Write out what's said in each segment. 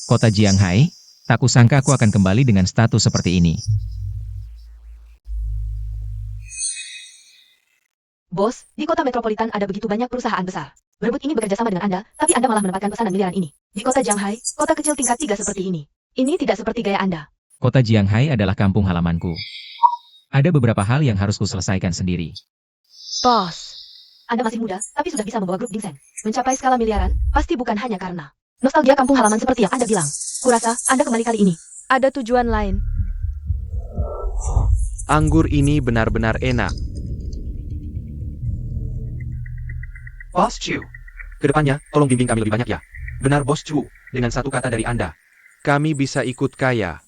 Kota Jianghai, tak kusangka aku akan kembali dengan status seperti ini. Bos, di kota metropolitan ada begitu banyak perusahaan besar. Berebut ini bekerja sama dengan Anda, tapi Anda malah menempatkan pesanan miliaran ini. Di kota Shanghai, kota kecil tingkat 3 seperti ini. Ini tidak seperti gaya Anda. Kota Jianghai adalah kampung halamanku. Ada beberapa hal yang harus kuselesaikan sendiri. Bos, Anda masih muda, tapi sudah bisa membawa grup ginseng. Mencapai skala miliaran, pasti bukan hanya karena nostalgia kampung halaman seperti yang Anda bilang. Kurasa, Anda kembali kali ini. Ada tujuan lain. Anggur ini benar-benar enak. Bos Chu, kedepannya tolong bimbing kami lebih banyak ya. Benar Bos Chu, dengan satu kata dari Anda. Kami bisa ikut kaya.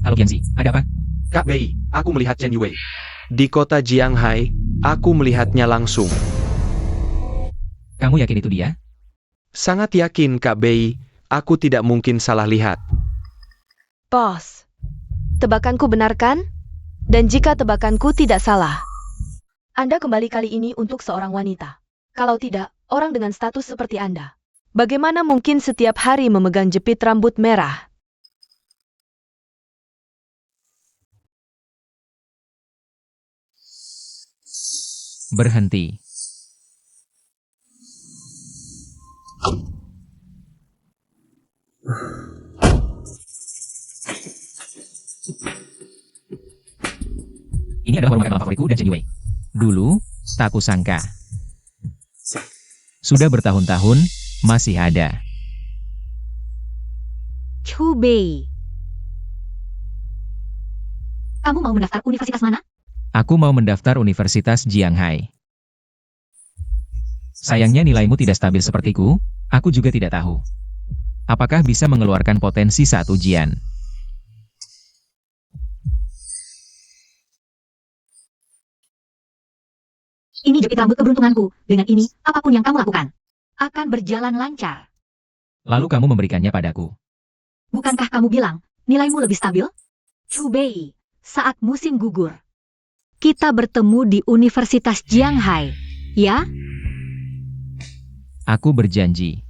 Halo Genzi, ada apa? Kak Bei, aku melihat Chen Yue. Di kota Jianghai, aku melihatnya langsung. Kamu yakin itu dia? Sangat yakin Kak Bei, aku tidak mungkin salah lihat. Bos, tebakanku benar kan? Dan jika tebakanku tidak salah, Anda kembali kali ini untuk seorang wanita. Kalau tidak, orang dengan status seperti Anda. Bagaimana mungkin setiap hari memegang jepit rambut merah? Berhenti. Ini adalah warung makan favoritku dan Chen Yue. Dulu, tak kusangka. Sudah bertahun-tahun, masih ada. Chu Bei. Kamu mau mendaftar universitas mana? Aku mau mendaftar Universitas Jianghai. Sayangnya nilaimu tidak stabil sepertiku, aku juga tidak tahu. Apakah bisa mengeluarkan potensi saat ujian? Ini jepit rambut keberuntunganku. Dengan ini, apapun yang kamu lakukan akan berjalan lancar. Lalu kamu memberikannya padaku. Bukankah kamu bilang nilaimu lebih stabil? Chu Bei, saat musim gugur, kita bertemu di Universitas Jianghai, ya? Aku berjanji.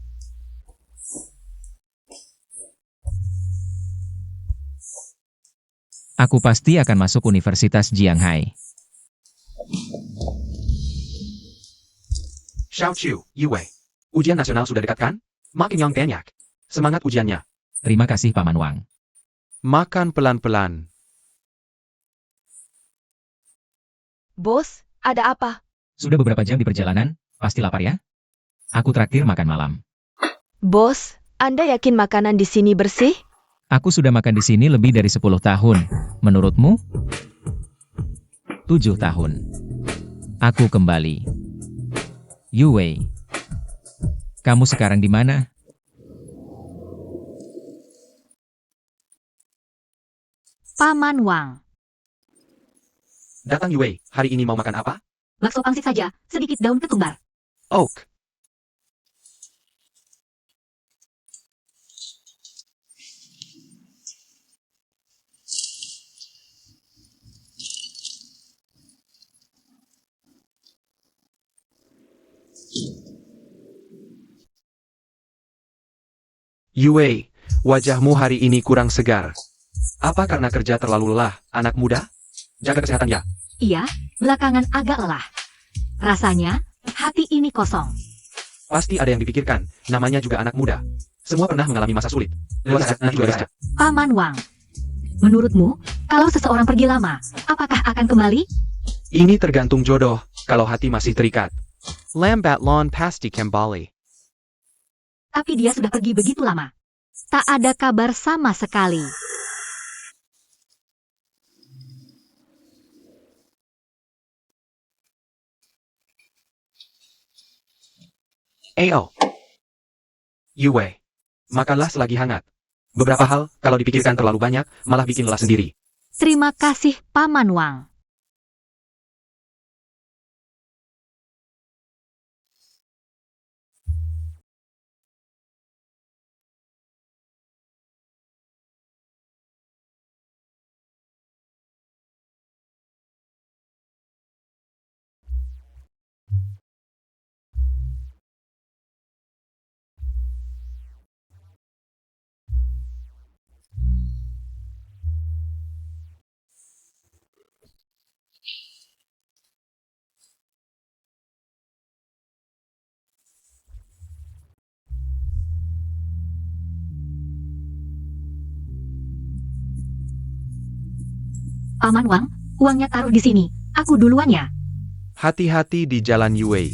Aku pasti akan masuk Universitas Jianghai. Xiao Chu, Yue. Ujian nasional sudah dekat kan? Makin yang banyak. Semangat ujiannya. Terima kasih Paman Wang. Makan pelan-pelan. Bos, ada apa? Sudah beberapa jam di perjalanan, pasti lapar ya? Aku traktir makan malam. Bos, Anda yakin makanan di sini bersih? Aku sudah makan di sini lebih dari 10 tahun. Menurutmu? 7 tahun. Aku kembali. Yue, kamu sekarang di mana? Paman Wang. Datang Yue, hari ini mau makan apa? Bakso pangsit saja, sedikit daun ketumbar. Oak. Yue, wajahmu hari ini kurang segar. Apa karena kerja terlalu lelah, anak muda? Jaga kesehatan ya. Iya, belakangan agak lelah. Rasanya, hati ini kosong. Pasti ada yang dipikirkan, namanya juga anak muda. Semua pernah mengalami masa sulit. Lewat saja, juga saja. Paman Wang, menurutmu, kalau seseorang pergi lama, apakah akan kembali? Ini tergantung jodoh, kalau hati masih terikat. Lambat lawn pasti kembali. Tapi dia sudah pergi begitu lama. Tak ada kabar sama sekali. Ayo. Yue. Makanlah selagi hangat. Beberapa hal, kalau dipikirkan terlalu banyak, malah bikin lelah sendiri. Terima kasih, Paman Wang. Paman Wang, uangnya taruh di sini. Aku duluan ya. Hati-hati di jalan Yue.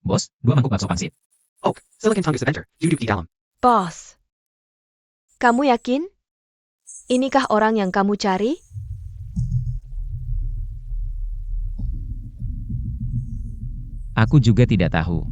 Bos, 2 mangkuk bakso pangsit. Oh, Silicon Fungus Adventure, duduk di dalam. Bos, kamu yakin? Inikah orang yang kamu cari? Aku juga tidak tahu.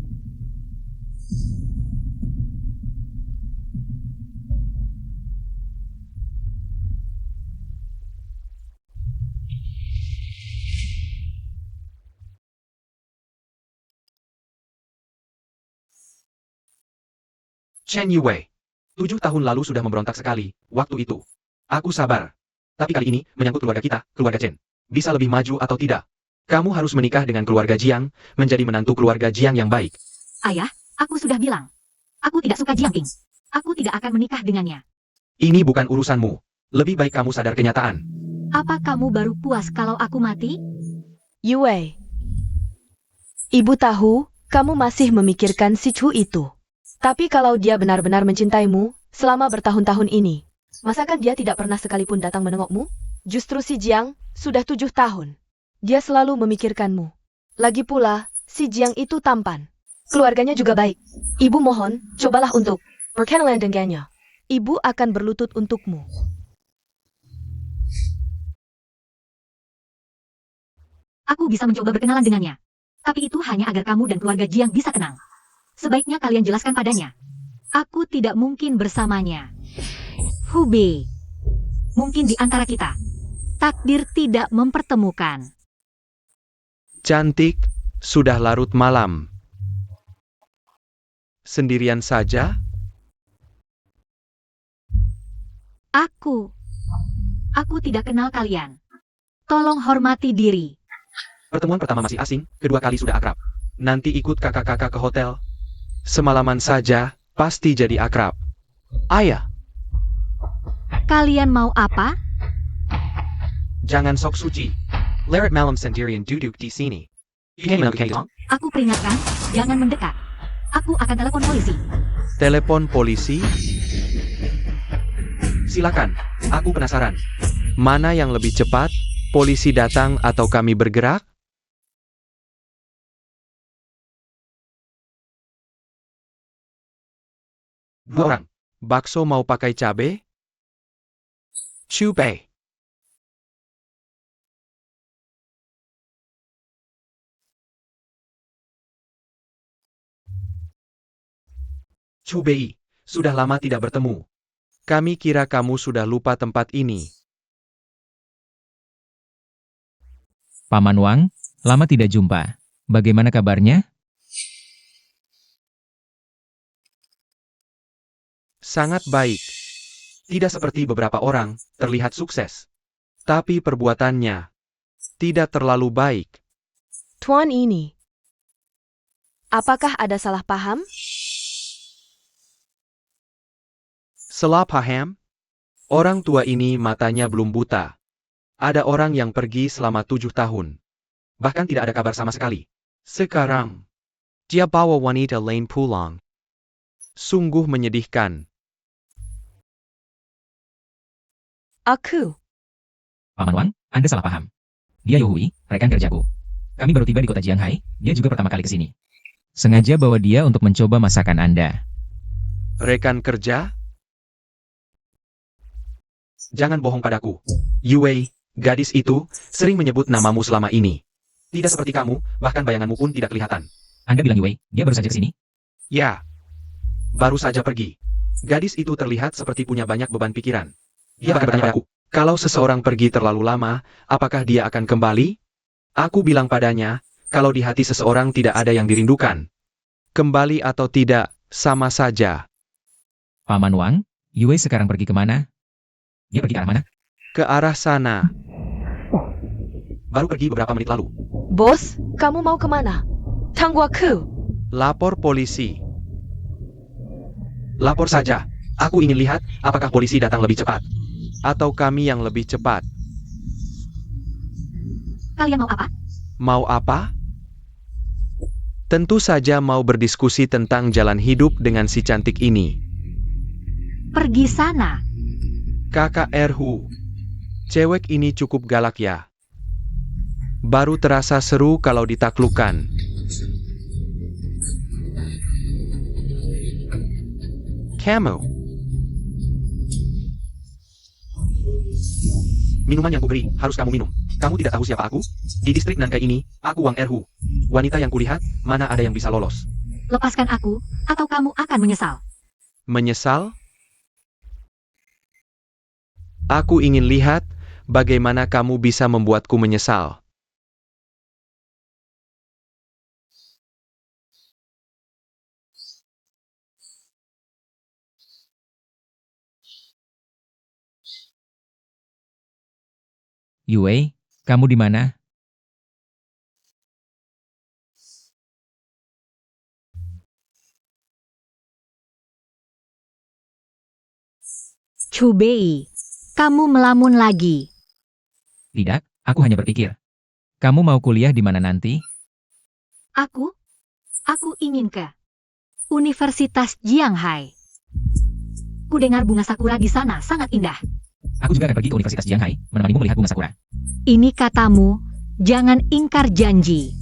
Chen Yue. 7 tahun lalu sudah memberontak sekali, waktu itu. Aku sabar. Tapi kali ini, menyangkut keluarga kita, keluarga Chen. Bisa lebih maju atau tidak? Kamu harus menikah dengan keluarga Jiang, menjadi menantu keluarga Jiang yang baik. Ayah, aku sudah bilang. Aku tidak suka Jiang Ping. Aku tidak akan menikah dengannya. Ini bukan urusanmu. Lebih baik kamu sadar kenyataan. Apa kamu baru puas kalau aku mati? Yue. Ibu tahu, kamu masih memikirkan si Chu itu. Tapi kalau dia benar-benar mencintaimu, selama bertahun-tahun ini, masakan dia tidak pernah sekalipun datang menengokmu? Justru si Jiang, sudah 7 tahun. Dia selalu memikirkanmu. Lagi pula, si Jiang itu tampan. Keluarganya juga baik. Ibu mohon, cobalah untuk berkenalan dengannya. Ibu akan berlutut untukmu. Aku bisa mencoba berkenalan dengannya. Tapi itu hanya agar kamu dan keluarga Jiang bisa tenang. Sebaiknya kalian jelaskan padanya. Aku tidak mungkin bersamanya. Hubei. Mungkin di antara kita, takdir tidak mempertemukan. Cantik, sudah larut malam. Sendirian saja? Aku tidak kenal kalian. Tolong hormati diri. Pertemuan pertama masih asing, kedua kali sudah akrab. Nanti ikut kakak-kakak ke hotel. Semalaman saja, pasti jadi akrab. Ayah, Kalian mau apa? Jangan sok suci. Leret malam sendirian duduk di sini. Ingin menangkap Kang Dong? Aku peringatkan, jangan mendekat. Aku akan telepon polisi. telepon polisi? Silakan, aku penasaran. Mana yang lebih cepat? Polisi datang atau kami bergerak? Dua orang. Bakso mau pakai cabe? Cubei. Cubei, sudah lama tidak bertemu. Kami kira kamu sudah lupa tempat ini. Paman Wang, lama tidak jumpa. Bagaimana kabarnya? Sangat baik. Tidak seperti beberapa orang, terlihat sukses. Tapi perbuatannya tidak terlalu baik. Tuan ini. Apakah ada salah paham? Salah paham? Orang tua ini matanya belum buta. Ada orang yang pergi selama 7 tahun. Bahkan tidak ada kabar sama sekali. Sekarang, dia bawa wanita lain pulang. Sungguh menyedihkan. Aku. Paman Wang, Anda salah paham. Dia Yohui, rekan kerjaku. Kami baru tiba di kota Jianghai, dia juga pertama kali ke sini. Sengaja bawa dia untuk mencoba masakan Anda. Rekan kerja? Jangan bohong padaku. Yue, gadis itu, sering menyebut namamu selama ini. Tidak seperti kamu, bahkan bayanganmu pun tidak kelihatan. Anda bilang Yue, dia baru saja ke sini? Ya. Baru saja pergi. Gadis itu terlihat seperti punya banyak beban pikiran. Dia bahkan bertanya padaku, Kalau seseorang pergi terlalu lama, apakah dia akan kembali? Aku bilang padanya, kalau di hati seseorang tidak ada yang dirindukan. Kembali atau tidak, sama saja. Paman Wang, Yue sekarang pergi kemana? Dia pergi ke arah mana? Ke arah sana. baru pergi beberapa menit lalu. Bos, kamu mau kemana? Tunggu aku. Lapor polisi. Lapor saja. Aku ingin lihat apakah polisi datang lebih cepat. Atau kami yang lebih cepat. Kalian mau apa? Mau apa? Tentu saja mau berdiskusi tentang jalan hidup dengan si cantik ini. Pergi sana. Kakak Erhu, cewek ini cukup galak ya. Baru terasa seru kalau ditaklukkan. Kamu. Minuman yang kuberi, harus kamu minum. Kamu tidak tahu siapa aku? Di distrik Nankai ini, aku Wang Erhu. Wanita yang kulihat, mana ada yang bisa lolos. Lepaskan aku, atau kamu akan menyesal. Menyesal? Aku ingin lihat bagaimana kamu bisa membuatku menyesal. Yue, kamu di mana? Chubei, kamu melamun lagi. Tidak, aku hanya berpikir. Kamu mau kuliah di mana nanti? Aku ingin ke Universitas Jianghai. Ku dengar bunga sakura di sana sangat indah. Aku juga akan pergi ke Universitas Jianghai, menemanimu melihat bunga sakura. Ini katamu, jangan ingkar janji.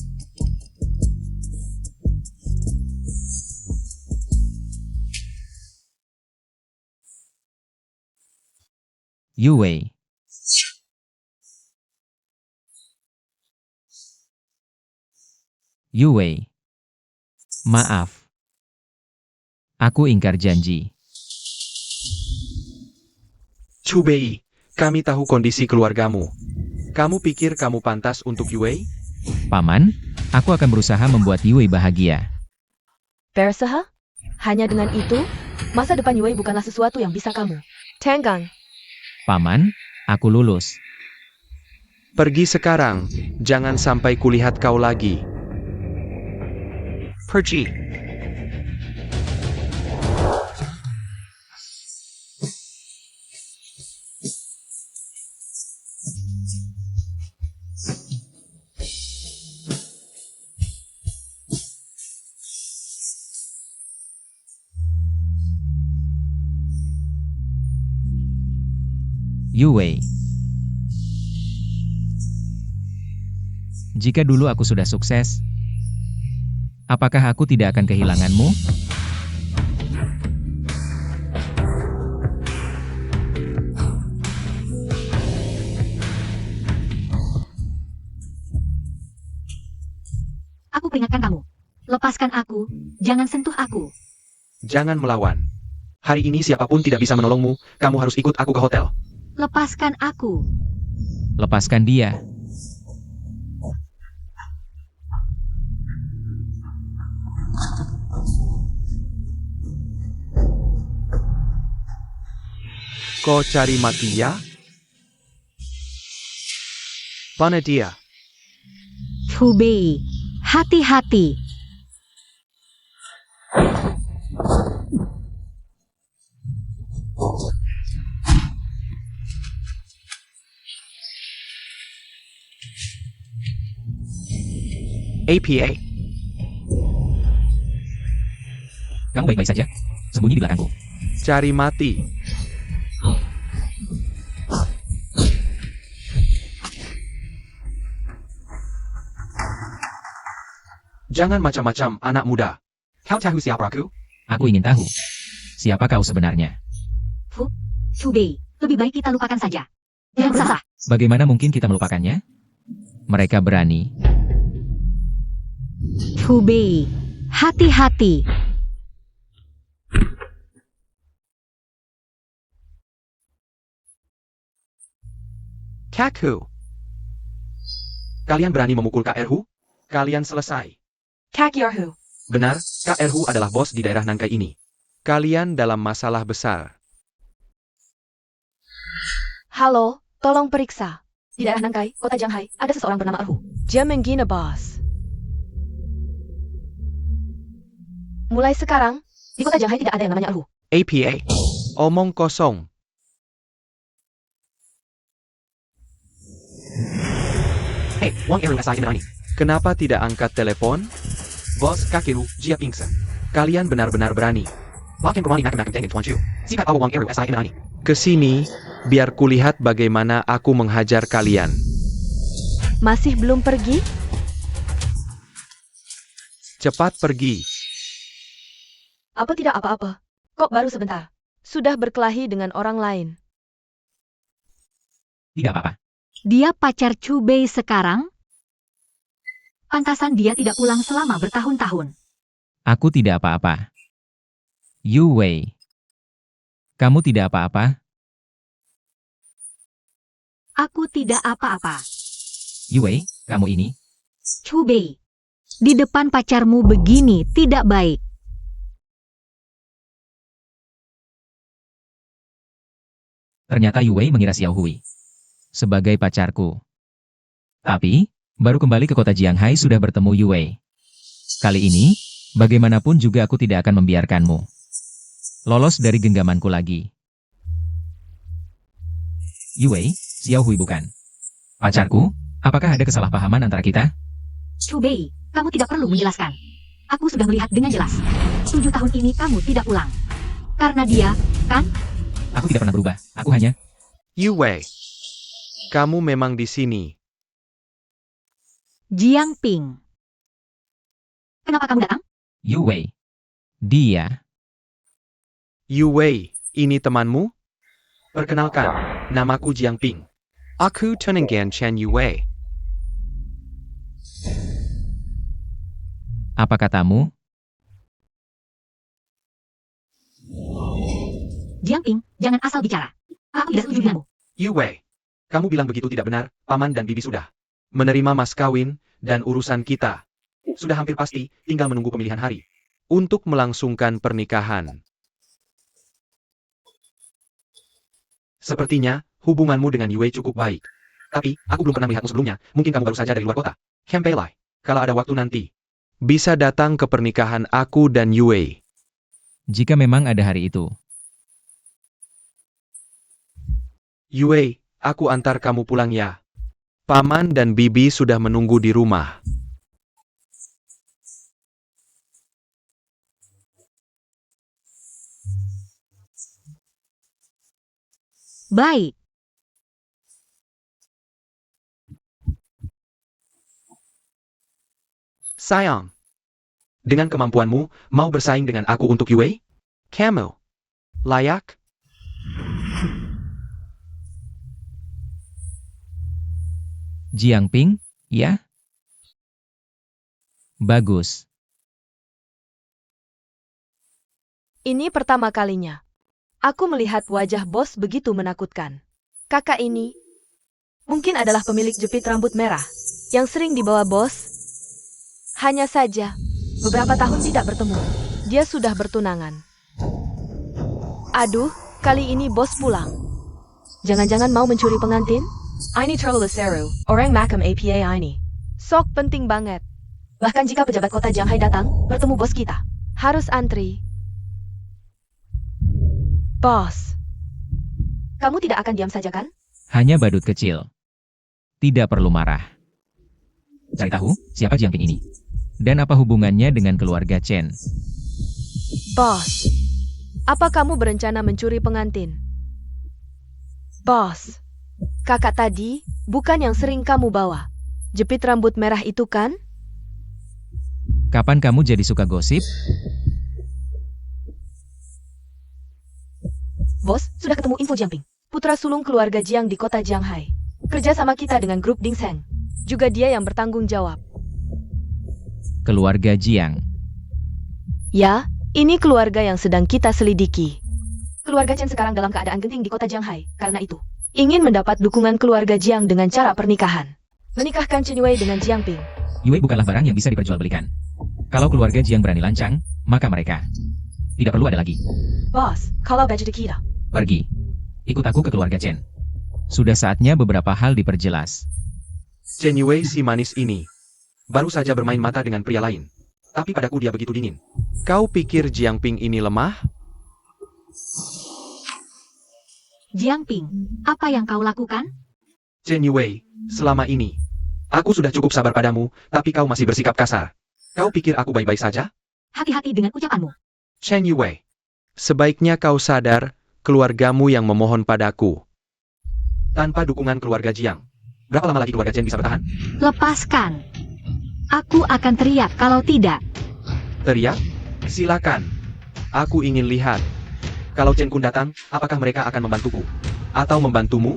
Yue. Yue. Maaf. Aku ingkar janji. Chubei, kami tahu kondisi keluargamu. Kamu pikir kamu pantas untuk Yue? Paman, aku akan berusaha membuat Yue bahagia. Bersaha? Hanya dengan itu, masa depan Yue bukanlah sesuatu yang bisa kamu. Tenggang. Paman, aku lulus. Pergi sekarang, jangan sampai kulihat kau lagi. Pergi. Yue. Jika dulu aku sudah sukses, apakah aku tidak akan kehilanganmu? Aku peringatkan kamu. Lepaskan aku, jangan sentuh aku. Jangan melawan. Hari ini siapapun tidak bisa menolongmu, kamu harus ikut aku ke hotel. Lepaskan aku. Lepaskan dia. Kau cari mati ya? Mana dia? Chubei, hati-hati. APA. Kamu baik-baik saja? Sembunyi di belakangku. Cari mati. Jangan macam-macam, anak muda. Kau tahu siapa aku? Aku ingin tahu. Siapa kau sebenarnya? Chubei, lebih baik kita lupakan saja. Yang salah. Bagaimana mungkin kita melupakannya? Mereka berani. Chubei, hati-hati. Kaku. Kalian berani memukul Kak Erhu? Kalian selesai. Kakyarhu. Benar, Kak Erhu adalah bos di daerah Nankai ini. Kalian dalam masalah besar. Halo, tolong periksa. Di daerah Nankai, kota Jianghai, ada seseorang bernama Erhu. Dia menghina bos. Mulai sekarang, di kota Jianghai tidak ada yang namanya Erhu. APA. Omong kosong. Hei, Hey, Wang Eru SI Inani. Kenapa tidak angkat telepon? Bos, Kakeru, Jia Pingse. Kalian benar-benar berani. Bahkan Romani nak tengin Tuan Chu. Sikat awal Wang Eru SI Inani. Kesini, biar kulihat bagaimana aku menghajar kalian. Masih belum pergi? Cepat pergi. Apa tidak apa-apa? Kok baru sebentar? Sudah berkelahi dengan orang lain. Tidak apa-apa. Dia pacar Chu Bei sekarang? Pantasan dia tidak pulang selama bertahun-tahun. Aku tidak apa-apa. Yu Wei. Kamu tidak apa-apa? Aku tidak apa-apa. Yu Wei, kamu ini? Chu Bei, di depan pacarmu begini tidak baik. Ternyata Yu Wei mengira Xiao Hui sebagai pacarku. Tapi, baru kembali ke kota Jianghai sudah bertemu Yu Wei. Kali ini, bagaimanapun juga aku tidak akan membiarkanmu lolos dari genggamanku lagi. Yu Wei, Xiao Hui bukan pacarku? Apakah ada kesalahpahaman antara kita? Chu Bei, kamu tidak perlu menjelaskan. Aku sudah melihat dengan jelas. 7 tahun ini kamu tidak pulang. Karena dia, kan? Aku tidak pernah berubah. Aku hanya... Yu Wei, kamu memang di sini. Jiang Ping. Kenapa kamu datang? Yu Wei. Dia. Yu Wei, ini temanmu? Perkenalkan, namaku Jiang Ping. Aku Tuninggan Chen Yu Wei. Apa katamu? Jiang Ping, jangan asal bicara. Aku tidak setuju denganmu. Yu Wei, kamu bilang begitu tidak benar, paman dan bibi sudah menerima mas kawin, dan urusan kita sudah hampir pasti, tinggal menunggu pemilihan hari. Untuk melangsungkan pernikahan. Sepertinya, hubunganmu dengan Yu Wei cukup baik. Tapi, aku belum pernah melihatmu sebelumnya, mungkin kamu baru saja dari luar kota. Kempelai, kalau ada waktu nanti. Bisa datang ke pernikahan aku dan Yu Wei. Jika memang ada hari itu. Yu Wei, aku antar kamu pulang ya. Paman dan bibi sudah menunggu di rumah. Baik. Sayang, Dengan kemampuanmu, mau bersaing dengan aku untuk Yu Wei? kamu layak? Jiang Ping, ya? Bagus. Ini pertama kalinya. Aku melihat wajah bos begitu menakutkan. Kakak ini mungkin adalah pemilik jepit rambut merah yang sering dibawa bos. Hanya saja, beberapa tahun tidak bertemu. Dia sudah bertunangan. Aduh, kali ini bos pulang. Jangan-jangan mau mencuri pengantin? Ini terlalu seru, orang makam APA ini. Sok penting banget. Bahkan jika pejabat kota Jianghai datang, bertemu bos kita. Harus antri. Bos, kamu tidak akan diam saja kan? Hanya badut kecil. Tidak perlu marah. Cari tahu, siapa Jiang Ping ini? Dan apa hubungannya dengan keluarga Chen? Bos, apa kamu berencana mencuri pengantin? Bos, kakak tadi bukan yang sering kamu bawa. Jepit rambut merah itu kan? Kapan kamu jadi suka gosip? Bos, sudah ketemu info Jiang Ping, putra sulung keluarga Jiang di kota Jianghai. Kerja sama kita dengan grup Ding Seng. Juga dia yang bertanggung jawab. Keluarga Jiang. Ya, ini keluarga yang sedang kita selidiki. Keluarga Chen sekarang dalam keadaan genting di kota Jianghai. Karena itu, ingin mendapat dukungan keluarga Jiang dengan cara pernikahan. Menikahkan Chen Yue dengan Jiang Ping. Yue bukanlah barang yang bisa diperjualbelikan. Kalau keluarga Jiang berani lancang, maka mereka tidak perlu ada lagi. Bos, kalau budget kita. Pergi. Ikut aku ke keluarga Chen. Sudah saatnya beberapa hal diperjelas. Chen Yu Wei si manis ini baru saja bermain mata dengan pria lain. Tapi padaku dia begitu dingin. Kau pikir Jiang Ping ini lemah? Jiang Ping, apa yang kau lakukan? Chen Yu Wei, selama ini, Aku sudah cukup sabar padamu, tapi kau masih bersikap kasar. Kau pikir aku baik-baik saja? Hati-hati dengan ucapanmu. Chen Yue. Sebaiknya kau sadar, keluargamu yang memohon padaku. Tanpa dukungan keluarga Jiang, berapa lama lagi keluarga Chen bisa bertahan? Lepaskan. Aku akan teriak kalau tidak. Teriak? Silakan. Aku ingin lihat. Kalau Chen Kun datang, apakah mereka akan membantuku? Atau membantumu?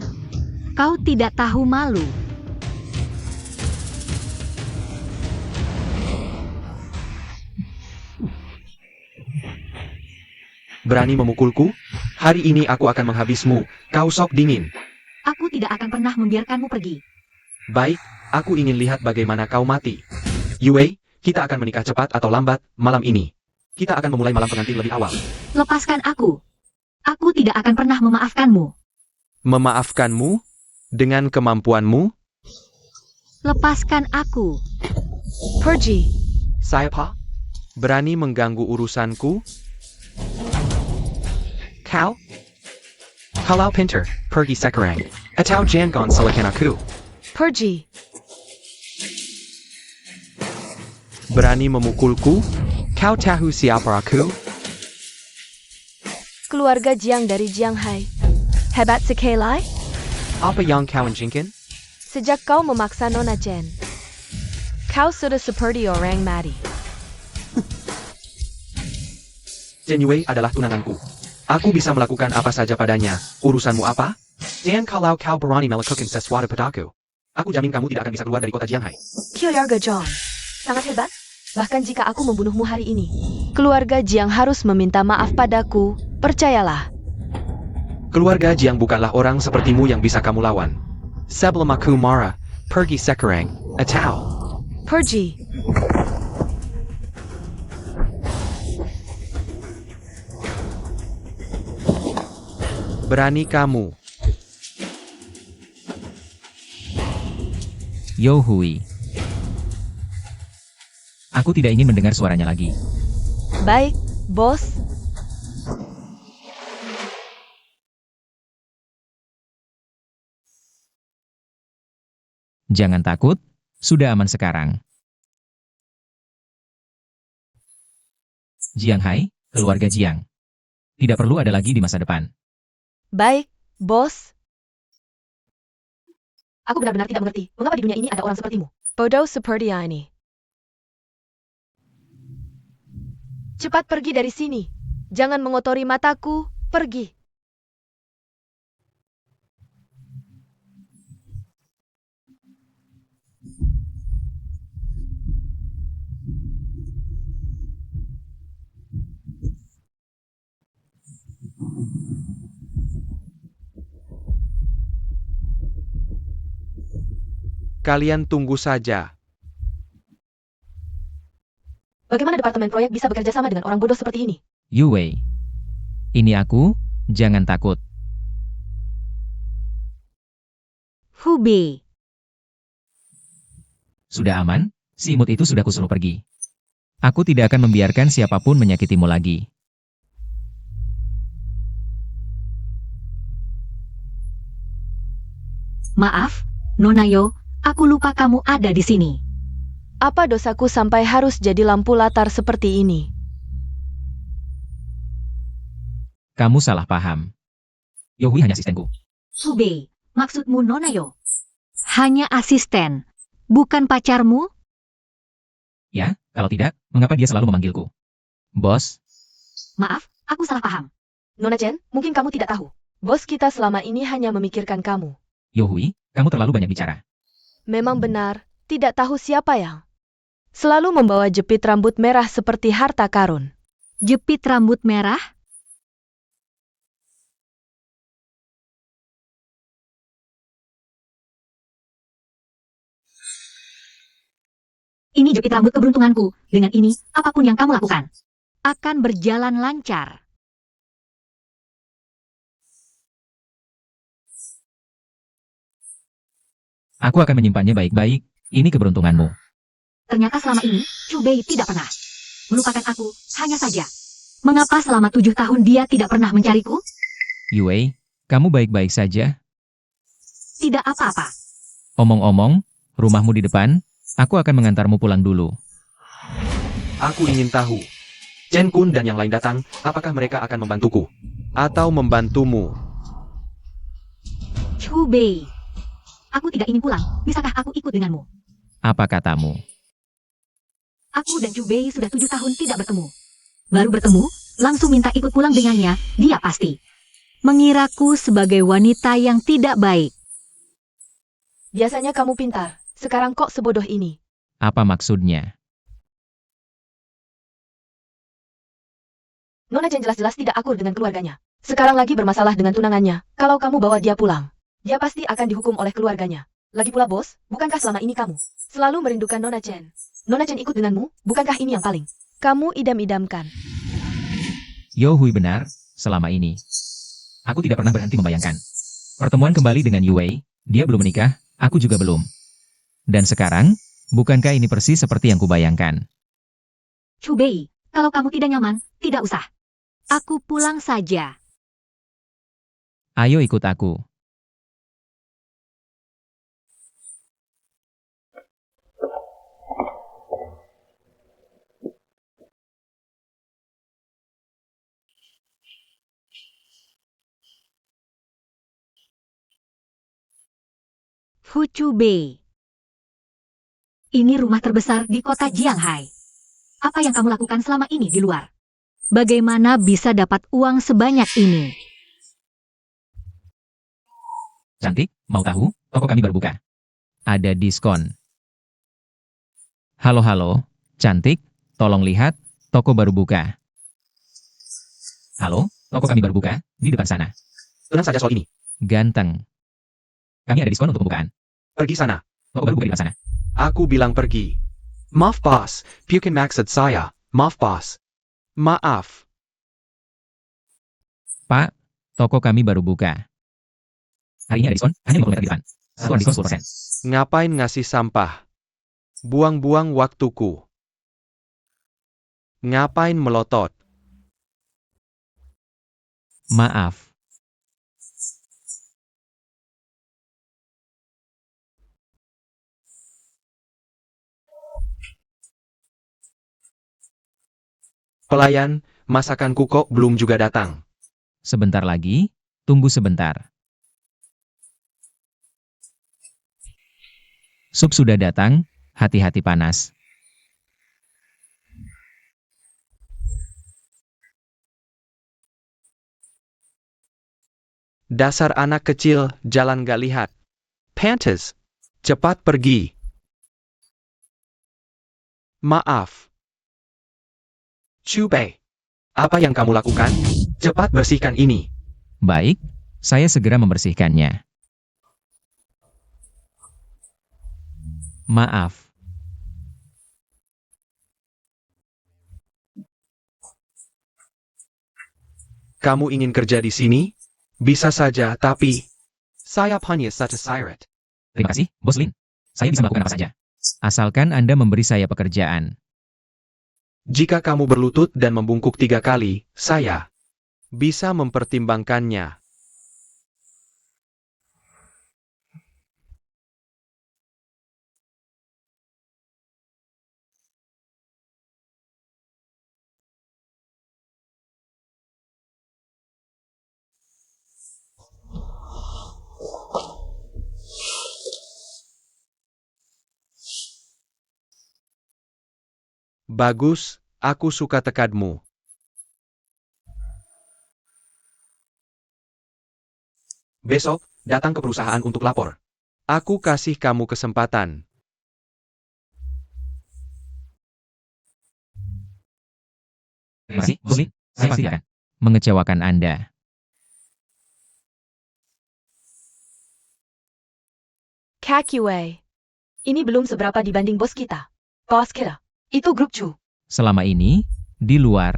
Kau tidak tahu malu. Berani memukulku? Hari ini aku akan menghabismu, kau sok dingin. Aku tidak akan pernah membiarkanmu pergi. Baik, aku ingin lihat bagaimana kau mati. Yue, kita akan menikah cepat atau lambat, malam ini. Kita akan memulai malam pengantin lebih awal. Lepaskan aku. Aku tidak akan pernah memaafkanmu. Memaafkanmu? Dengan kemampuanmu? Lepaskan aku. Pergi. Saya Pa? Berani mengganggu urusanku? Kau? Kalau pinter, pergi sekarang. Atau jangan salahkan aku. Pergi. Berani memukulku? Kau tahu siapa aku? Keluarga Jiang dari Jianghai. Hebat sekali. Apa yang kau inginkan? Sejak kau memaksa Nona Chen, kau sudah seperti orang mati. Chen Yue adalah tunanganku. Aku bisa melakukan apa saja padanya. Urusanmu apa? Dan kalau kau berani melakukan sesuatu padaku, aku jamin kamu tidak akan bisa keluar dari kota Jianghai. Keluarga John, sangat hebat. Bahkan jika aku membunuhmu hari ini, keluarga Jiang harus meminta maaf padaku. Percayalah. Keluarga Jiang bukanlah orang sepertimu yang bisa kamu lawan. Sebelum aku marah, pergi sekarang, atau... Pergi. Berani kamu. Yo Hui. Aku tidak ingin mendengar suaranya lagi. Baik, bos. Jangan takut, sudah aman sekarang. Jiang Hai, keluarga Jiang. Tidak perlu ada lagi di masa depan. Baik, bos. Aku benar-benar tidak mengerti mengapa di dunia ini ada orang sepertimu. Bodoh seperti ini. Cepat pergi dari sini. Jangan mengotori mataku. Pergi. Kalian tunggu saja. Bagaimana departemen proyek bisa bekerja sama dengan orang bodoh seperti ini? Yue. Ini aku, jangan takut. Hubei. Sudah aman? Si imut itu sudah kusuruh pergi. Aku tidak akan membiarkan siapapun menyakitimu lagi. Maaf, Nona Yo, aku lupa kamu ada di sini. Apa dosaku sampai harus jadi lampu latar seperti ini? Kamu salah paham. Yo Hui hanya asistenku. Hubei, maksudmu Nona Yo? Hanya asisten, bukan pacarmu? Ya, kalau tidak, mengapa dia selalu memanggilku? Bos, Maaf, aku salah paham. Nona Chen, mungkin kamu tidak tahu. Bos kita selama ini hanya memikirkan kamu. Yo Hui, kamu terlalu banyak bicara. Memang benar, tidak tahu siapa yang selalu membawa jepit rambut merah seperti harta karun. Jepit rambut merah? Ini jepit rambut keberuntunganku. Dengan ini, apapun yang kamu lakukan akan berjalan lancar. Aku akan menyimpannya baik-baik, ini keberuntunganmu. Ternyata selama ini, Chubei tidak pernah melupakan aku, hanya saja. Mengapa selama 7 tahun dia tidak pernah mencariku? Yue, kamu baik-baik saja? Tidak apa-apa. Omong-omong, Rumahmu di depan, aku akan mengantarmu pulang dulu. Aku ingin tahu. Chen Kun dan yang lain datang, apakah mereka akan membantuku? Atau membantumu? Hubei. Aku tidak ingin pulang. Bisakah aku ikut denganmu? Apa katamu? Aku dan Hubei sudah 7 tahun tidak bertemu. Baru bertemu, langsung minta ikut pulang dengannya, dia pasti mengiraku sebagai wanita yang tidak baik. Biasanya kamu pintar, sekarang kok sebodoh ini? Apa maksudnya? Nona Chen jelas-jelas tidak akur dengan keluarganya. Sekarang lagi bermasalah dengan tunangannya. Kalau kamu bawa dia pulang, dia pasti akan dihukum oleh keluarganya. Lagi pula bos, bukankah selama ini kamu selalu merindukan Nona Chen? Nona Chen ikut denganmu, bukankah ini yang paling kamu idam-idamkan? Yo Hui benar, selama ini. Aku tidak pernah berhenti membayangkan. Pertemuan kembali dengan Yue, dia belum menikah, aku juga belum. Dan sekarang, bukankah ini persis seperti yang kubayangkan? Hubei, kalau kamu tidak nyaman, tidak usah. Aku pulang saja. Ayo ikut aku. Hucubei. Ini rumah terbesar di kota Jianghai. Apa yang kamu lakukan selama ini di luar? Bagaimana bisa dapat uang sebanyak ini? Cantik, mau tahu? Toko kami baru buka. Ada diskon. Halo, cantik, tolong lihat, toko baru buka. Halo, toko kami baru buka, di depan sana. Tenang saja soal ini. Ganteng. Kami ada diskon untuk pembukaan. Pergi sana. Toko baru buka di depan sana. Aku bilang pergi. Maaf bos, bukan maksud saya. Maaf bos. Maaf. Pak, toko kami baru buka. Hari ini ada diskon, hanya 50 meter di depan. Satuan diskon 10%. Ngapain ngasih sampah? Buang-buang waktuku. Ngapain melotot? Maaf. Pelayan, masakanku kok belum juga datang. Sebentar lagi, tunggu sebentar. Sup sudah datang, hati-hati panas. Dasar anak kecil, jalan gak lihat. Pantes. Cepat pergi. Maaf. Hubei. Apa yang kamu lakukan? Cepat bersihkan ini. Baik, saya segera membersihkannya. Maaf. Kamu ingin kerja di sini? Bisa saja, tapi... Saya hanya satu sirat. Terima kasih, Bos Lin. Saya bisa melakukan apa saja. Asalkan Anda memberi saya pekerjaan. Jika kamu berlutut dan membungkuk 3 kali, saya bisa mempertimbangkannya. Bagus, aku suka tekadmu. Besok, datang ke perusahaan untuk lapor. Aku kasih kamu kesempatan. Terima kasih, Bos Lin. Saya pasti akan mengecewakan Anda. Kakiwei. Ini belum seberapa dibanding bos kita. Bos kita. Itu grup Chu. Selama ini, di luar.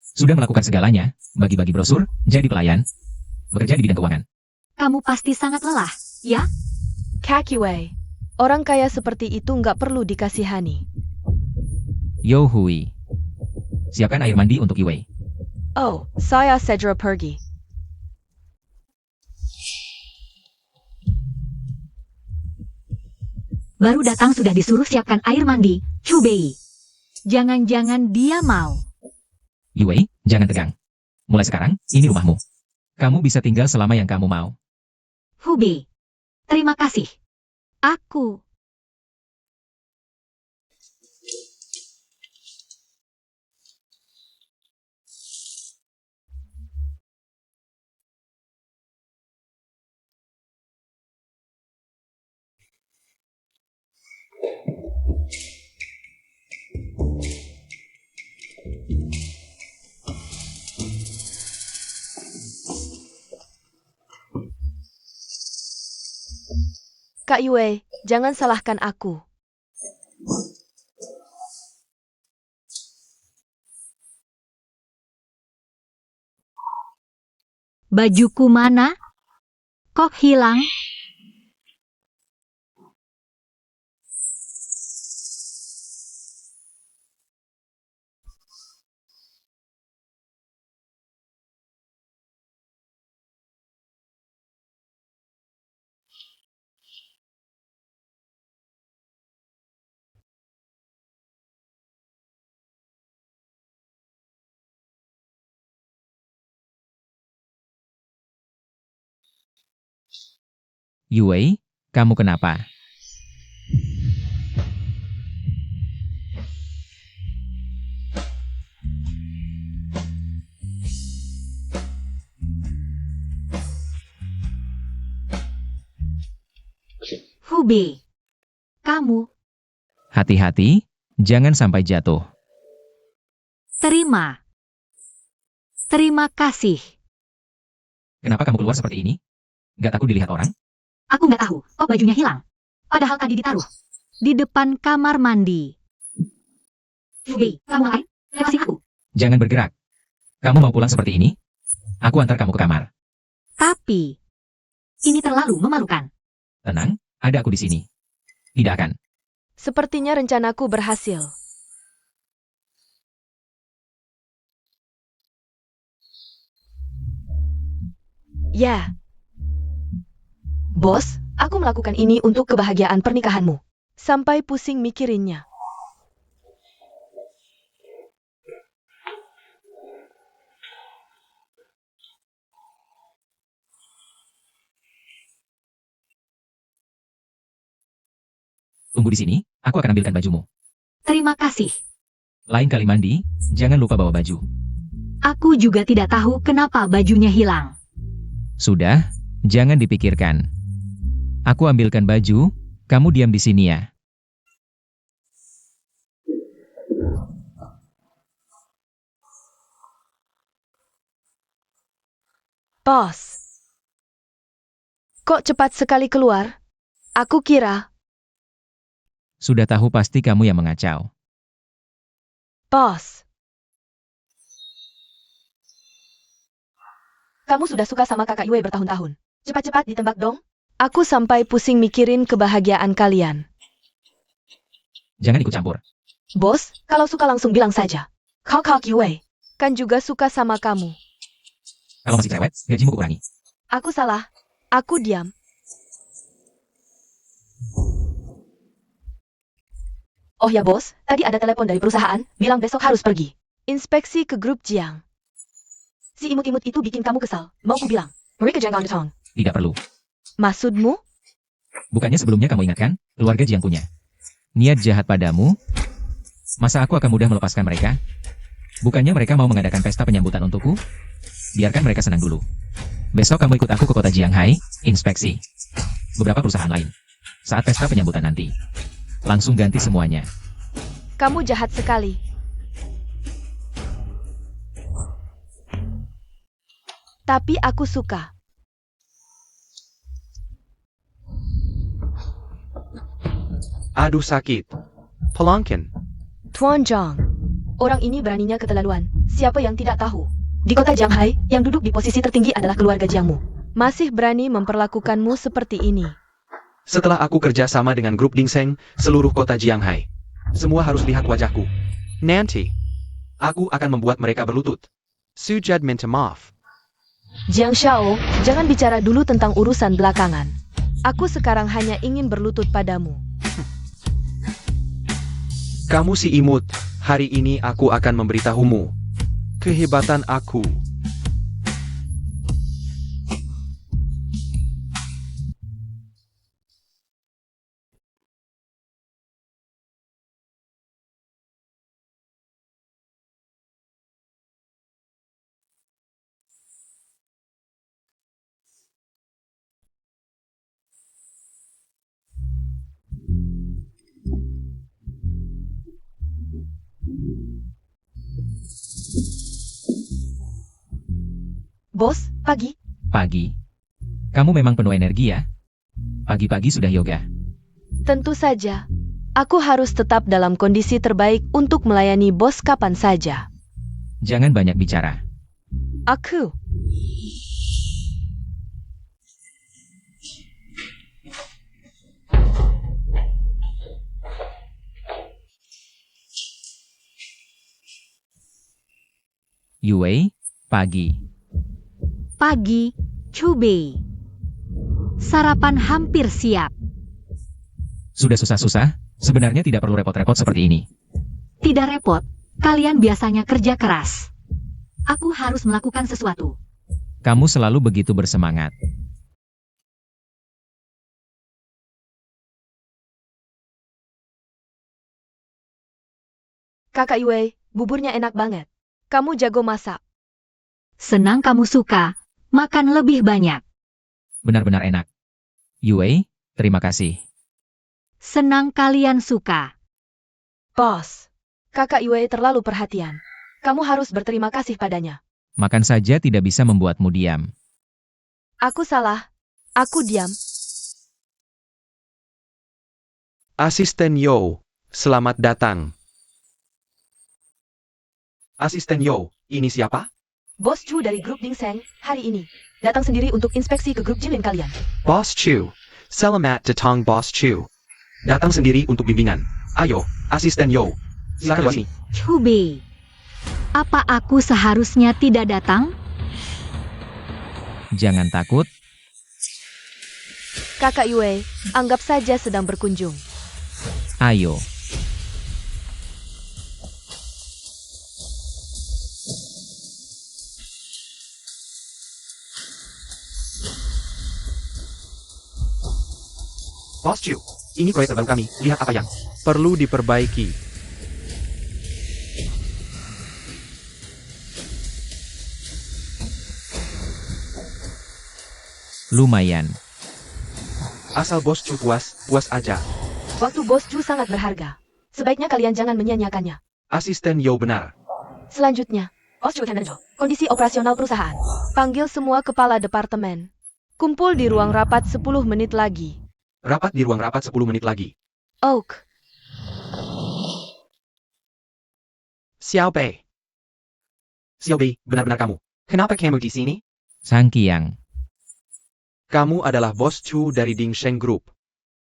Sudah melakukan segalanya, bagi-bagi brosur, jadi pelayan, bekerja di bidang keuangan. Kamu pasti sangat lelah, ya? Kakiwei. Orang kaya seperti itu nggak perlu dikasihani. Yo Hui. Siapkan air mandi untuk Yue. Oh, saya segera pergi. Baru datang sudah disuruh siapkan air mandi, Hubei. Jangan-jangan dia mau. Yue, jangan tegang. Mulai sekarang, ini rumahmu. Kamu bisa tinggal selama yang kamu mau. Hubei. Terima kasih. Aku. Kak Yue, jangan salahkan aku. Bajuku mana? Kok hilang? Yue, kamu kenapa? Hubei. Kamu. Hati-hati, jangan sampai jatuh. Terima. Terima kasih. Kenapa kamu keluar seperti ini? Gak takut dilihat orang? Aku nggak tahu, kok bajunya hilang. Padahal tadi ditaruh. Di depan kamar mandi. Hubei, kamu ngapain? Lepasin aku. Jangan bergerak. Kamu mau pulang seperti ini? Aku antar kamu ke kamar. Tapi, ini terlalu memalukan. Tenang, ada aku di sini. Tidak akan. Sepertinya rencanaku berhasil. Ya. Bos, aku melakukan ini untuk kebahagiaan pernikahanmu. Sampai pusing mikirinnya. Tunggu di sini, aku akan ambilkan bajumu. Terima kasih. Lain kali mandi, jangan lupa bawa baju. Aku juga tidak tahu kenapa bajunya hilang. Sudah, jangan dipikirkan. Aku ambilkan baju, kamu diam di sini ya. Bos. Kok cepat sekali keluar? Aku kira, Sudah tahu pasti kamu yang mengacau. Bos. Kamu sudah suka sama kakak Yue bertahun-tahun. Cepat-cepat ditembak dong. Aku sampai pusing mikirin kebahagiaan kalian. Jangan ikut campur. Bos, kalau suka langsung bilang saja. Kakak Yue kan juga suka sama kamu. Kalau masih cerewet, gajimu kurangi. Aku salah. Aku diam. Oh ya bos, tadi ada telepon dari perusahaan, bilang besok harus pergi. Inspeksi ke grup Jiang. Si imut-imut itu bikin kamu kesal. Mau ku bilang, mereka jangan on. Tidak perlu. Maksudmu? Bukannya sebelumnya kamu ingatkan, keluarga Jiang punya niat jahat padamu? Masa aku akan mudah melepaskan mereka? Bukannya mereka mau mengadakan pesta penyambutan untukku? Biarkan mereka senang dulu. Besok kamu ikut aku ke kota Jianghai, inspeksi beberapa perusahaan lain. Saat pesta penyambutan nanti, langsung ganti semuanya. Kamu jahat sekali. Tapi aku suka. Aduh sakit. Pelangkin. Tuan Zhang. Orang ini beraninya keterlaluan. Siapa yang tidak tahu? Di kota Jianghai, yang duduk di posisi tertinggi adalah keluarga Jiangmu. Masih berani memperlakukanmu seperti ini. Setelah aku kerja sama dengan grup Dingseng, seluruh kota Jianghai. Semua harus lihat wajahku. Nanti, aku akan membuat mereka berlutut. Sujad minta maaf. Jiang Xiao, jangan bicara dulu tentang urusan belakangan. Aku sekarang hanya ingin berlutut padamu. Kamu si imut, hari ini aku akan memberitahumu kehebatan aku. Bos, pagi. Pagi. Kamu memang penuh energi ya? Pagi-pagi sudah yoga. Tentu saja. Aku harus tetap dalam kondisi terbaik untuk melayani bos kapan saja. Jangan banyak bicara. Aku. Yue, pagi. Pagi, Chubei. Sarapan hampir siap. Sudah susah-susah, sebenarnya tidak perlu repot-repot seperti ini. Tidak repot, kalian biasanya kerja keras. Aku harus melakukan sesuatu. Kamu selalu begitu bersemangat. Kakak Yue, buburnya enak banget. Kamu jago masak. Senang kamu suka, makan lebih banyak. Benar-benar enak. Yue, terima kasih. Senang kalian suka. Bos, kakak Yue terlalu perhatian. Kamu harus berterima kasih padanya. Makan saja tidak bisa membuatmu diam. Aku salah. Aku diam. Asisten Yo, selamat datang. Asisten Yo, ini siapa? Bos Chu dari grup Dingseng, hari ini. Datang sendiri untuk inspeksi ke grup Jilin kalian. Boss Chu. Selamat datang Boss Chu. Datang sendiri untuk bimbingan. Ayo, Asisten Yo. Silakan lewat sini. Chubei. Apa aku seharusnya tidak datang? Jangan takut, Kakak Yue, anggap saja sedang berkunjung. ayo. Boss Chu, ini proyek terbaru kami. Lihat apa yang Perlu diperbaiki. Lumayan. asal Bos Chu puas, puas aja. Waktu Bos Chu sangat berharga. Sebaiknya kalian jangan menyia-nyiakannya. Asisten Yo benar. Selanjutnya, Bos Chu Manager, kondisi operasional perusahaan. Panggil semua kepala departemen. Kumpul di ruang rapat 10 menit lagi. Rapat di ruang rapat 10 menit lagi. Oak, Xiao Bei. Xiao Bei, benar-benar kamu. Kenapa kamu di sini? Sang Qiang. Kamu adalah Bos Chu dari Dingseng Group.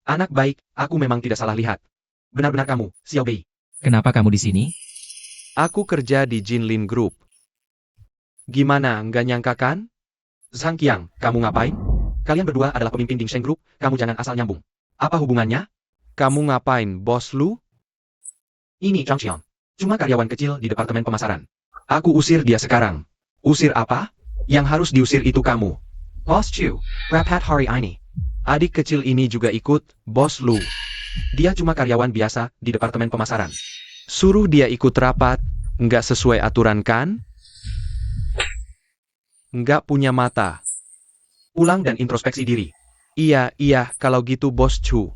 Anak baik, aku memang tidak salah lihat. Benar-benar kamu, Xiao Bei. Kenapa kamu di sini? Aku kerja di Jinlin Group. Gimana, nggak nyangka kan? Zhang Qiang, kamu ngapain? Kalian berdua adalah pemimpin Dingseng Group, kamu jangan asal nyambung. Apa hubungannya? Kamu ngapain, Bos Lu? Ini Zhang Qiang. Cuma karyawan kecil di departemen pemasaran. Aku usir dia sekarang. Usir apa? Yang harus diusir itu kamu. Boss Chu, rapat hari ini. Adik kecil ini juga ikut, Bos Lu. Dia cuma karyawan biasa di departemen pemasaran. Suruh dia ikut rapat, nggak sesuai aturan kan? Nggak punya mata. Ulang dan introspeksi diri. Iya, kalau gitu Bos Chu.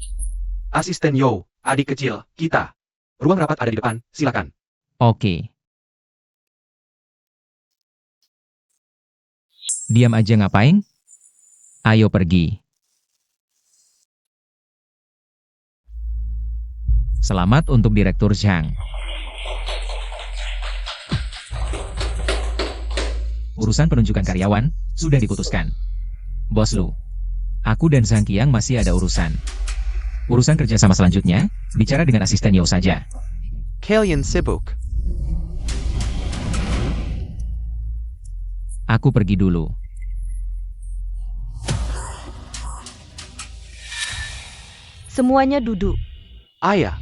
Asisten Yo, adik kecil, kita. Ruang rapat ada di depan, silakan. Oke. Diam aja ngapain? Ayo pergi. Selamat untuk Direktur Zhang. Urusan penunjukan karyawan sudah diputuskan. Bos Lu, aku dan Zhang Qiang masih ada urusan. Urusan kerjasama selanjutnya, bicara dengan asisten Yo saja. Kalian sibuk. Aku pergi dulu. semuanya duduk. Ayah,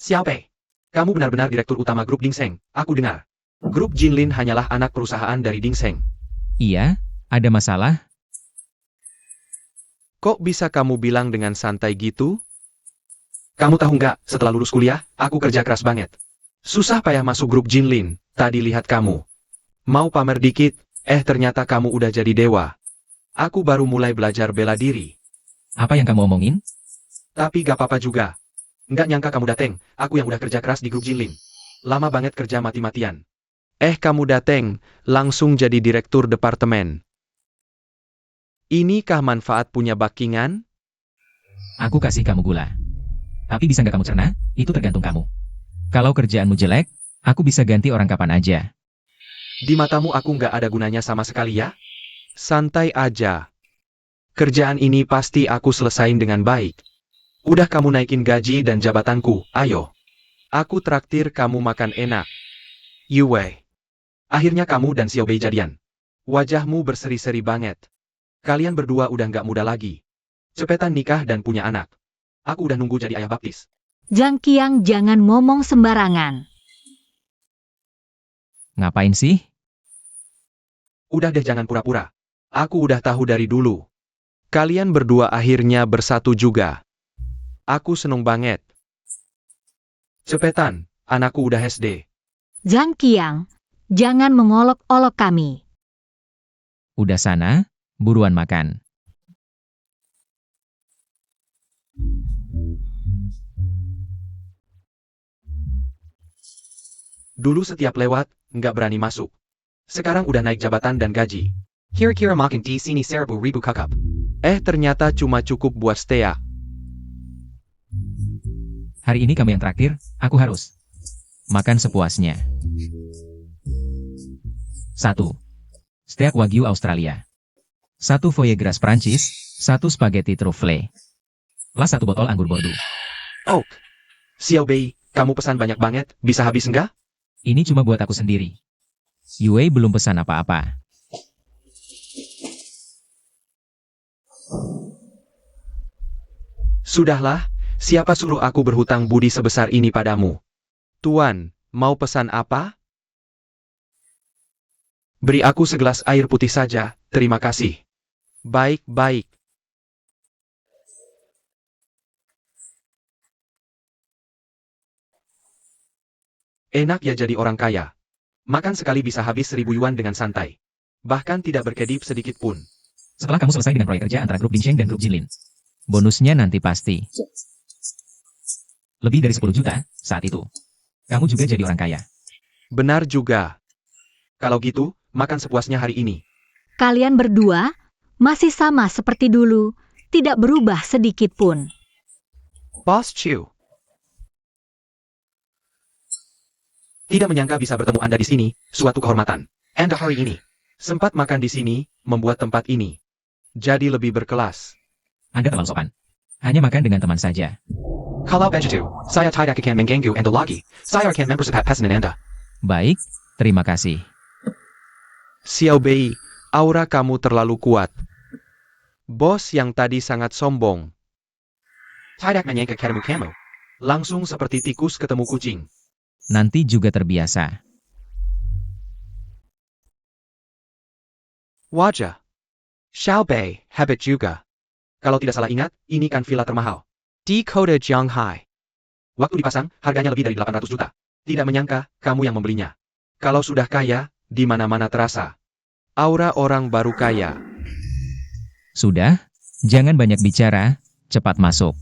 Xiaopei, kamu benar-benar direktur utama grup Dingseng, aku dengar. Grup Jinlin hanyalah anak perusahaan dari Dingseng. Iya, ada masalah? Kok bisa kamu bilang dengan santai gitu? Kamu tahu nggak, setelah lulus kuliah, aku kerja keras banget. Susah payah masuk grup Jinlin, tadi lihat kamu. Mau pamer dikit, ternyata kamu udah jadi dewa. Aku baru mulai belajar bela diri. Apa yang kamu omongin? Tapi gak apa-apa juga. Nggak nyangka kamu dateng, aku yang udah kerja keras di grup Jinlin. Lama banget kerja mati-matian. Kamu dateng, langsung jadi direktur departemen. Inikah manfaat punya backingan? Aku kasih kamu gula. Tapi bisa nggak kamu cerna? Itu tergantung kamu. Kalau kerjaanmu jelek, aku bisa ganti orang kapan aja. Di matamu aku nggak ada gunanya sama sekali ya? Santai aja. Kerjaan ini pasti aku selesain dengan baik. Udah kamu naikin gaji dan jabatanku, ayo. Aku traktir kamu makan enak. Yue. Akhirnya kamu dan Xiaobei jadian. Wajahmu berseri-seri banget. Kalian berdua udah nggak muda lagi. Cepetan nikah dan punya anak. Aku udah nunggu jadi ayah baptis. Zhang Qiang jangan ngomong sembarangan. Ngapain sih? Udah deh jangan pura-pura. Aku udah tahu dari dulu. Kalian berdua akhirnya bersatu juga. Aku seneng banget. Cepetan, anakku udah SD. Zhang Qiang, jangan mengolok-olok kami. Udah sana, buruan makan. Dulu setiap lewat, nggak berani masuk. Sekarang udah naik jabatan dan gaji. Kira-kira makin di sini 1000 kakap. Ternyata cuma cukup buat Stea. Hari ini kamu yang traktir, aku harus. Makan sepuasnya. 1. Steak Wagyu Australia. 1 foie gras Prancis, 1 spaghetti truffle. Lah 1 botol anggur Bordeaux. Oh, Xiaobei, kamu pesan banyak banget, bisa habis enggak? Ini cuma buat aku sendiri. Yue belum pesan apa-apa. Sudahlah, siapa suruh aku berhutang budi sebesar ini padamu? Tuan, mau pesan apa? Beri aku segelas air putih saja, terima kasih. Baik-baik. Enak ya jadi orang kaya. Makan sekali bisa habis 1000 yuan dengan santai. Bahkan tidak berkedip sedikit pun. Setelah kamu selesai dengan proyek kerja antara grup Dingseng dan grup Jinlin. Bonusnya nanti pasti. Lebih dari 10 juta, saat itu. Kamu juga jadi orang kaya. Benar juga. Kalau gitu, makan sepuasnya hari ini. Kalian berdua masih sama seperti dulu, tidak berubah sedikit pun. Boss Chu. Tidak menyangka bisa bertemu Anda di sini, suatu kehormatan. Anda hari ini sempat makan di sini, membuat tempat ini Jadi lebih berkelas. Anda terlalu sopan. Hanya makan dengan teman saja. Kalau begitu, saya tidak akan mengganggu Anda lagi. Saya akan mempercepat pesanan Anda. Baik, terima kasih. Xiaobei, aura kamu terlalu kuat. Bos yang tadi sangat sombong. Tidak menyangka kamu. Langsung seperti tikus ketemu kucing. Nanti juga terbiasa. Wajah. Xiaobei, hebat juga. Kalau tidak salah ingat, ini kan villa termahal. Di kota Shanghai. Waktu dipasang, harganya lebih dari 800 juta. Tidak menyangka, kamu yang membelinya. Kalau sudah kaya, di mana-mana terasa. Aura orang baru kaya. Sudah, jangan banyak bicara, cepat masuk.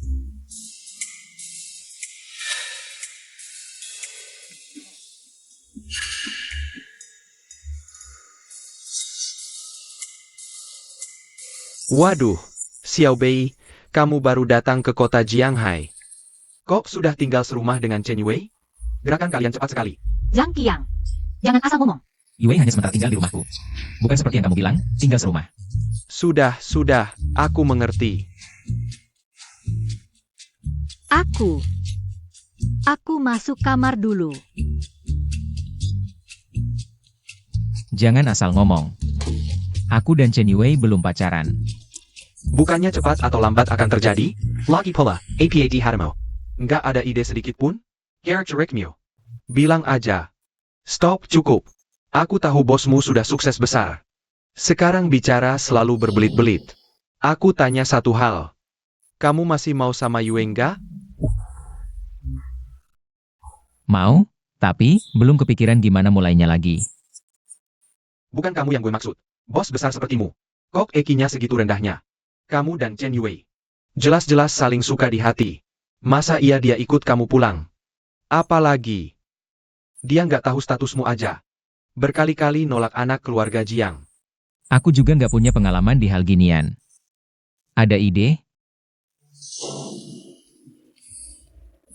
Waduh, Xiaobei, kamu baru datang ke kota Jianghai. Kok sudah tinggal serumah dengan Chen Yue? Gerakan kalian cepat sekali. Zhang Qiang, jangan asal ngomong. Yue hanya sementara tinggal di rumahku. Bukan seperti yang kamu bilang, tinggal serumah. Sudah, aku mengerti. Aku masuk kamar dulu. Jangan asal ngomong. Aku dan Chen Yue belum pacaran. Bukannya cepat atau lambat akan terjadi? Lagi pula, APAD Hadamo. Nggak ada ide sedikit pun? Karakterikmu. Bilang aja. Stop, cukup. Aku tahu bosmu sudah sukses besar. Sekarang bicara selalu berbelit-belit. Aku tanya satu hal. Kamu masih mau sama Yue nggak? Mau, tapi belum kepikiran gimana mulainya lagi. Bukan kamu yang gue maksud. Bos besar sepertimu. Kok EQ-nya segitu rendahnya? Kamu dan Chen Yue. Jelas-jelas saling suka di hati. Masa iya dia ikut kamu pulang? Apalagi. Dia nggak tahu statusmu aja. Berkali-kali nolak anak keluarga Jiang. Aku juga nggak punya pengalaman di hal ginian. Ada ide?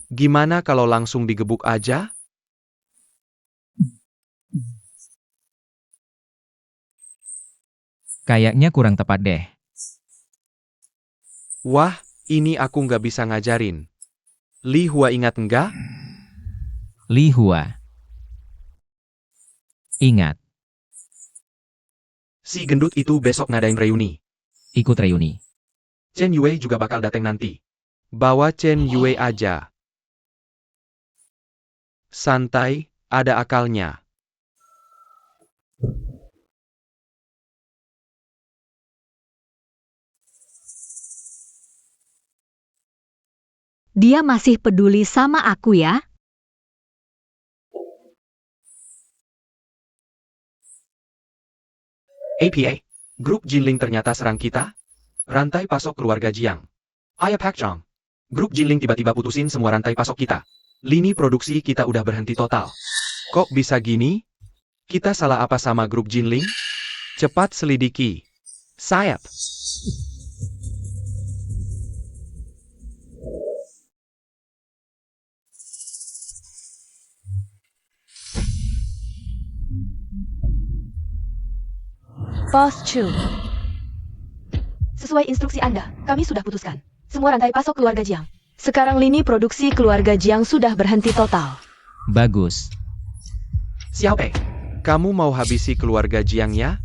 Gimana kalau langsung digebuk aja? Kayaknya kurang tepat deh. Wah, ini aku nggak bisa ngajarin. Li Hua ingat nggak? Li Hua. Ingat, Si gendut itu besok ngadain reuni. ikut reuni. Chen Yue juga bakal datang nanti. Bawa Chen Yue aja. Santai, ada akalnya. Dia masih peduli sama aku ya? APA, grup Jinling ternyata serang kita? Rantai pasok keluarga Jiang. Ayah Pak Chong. Grup Jinling tiba-tiba putusin semua rantai pasok kita. Lini produksi kita udah berhenti total. Kok bisa gini? Kita salah apa sama grup Jinling? Cepat selidiki. Sayap. Boss Chu. Sesuai instruksi Anda, kami sudah putuskan. Semua rantai pasok keluarga Jiang. Sekarang lini produksi keluarga Jiang sudah berhenti total. Bagus. Xiaopei, kamu mau habisi keluarga Jiang ya?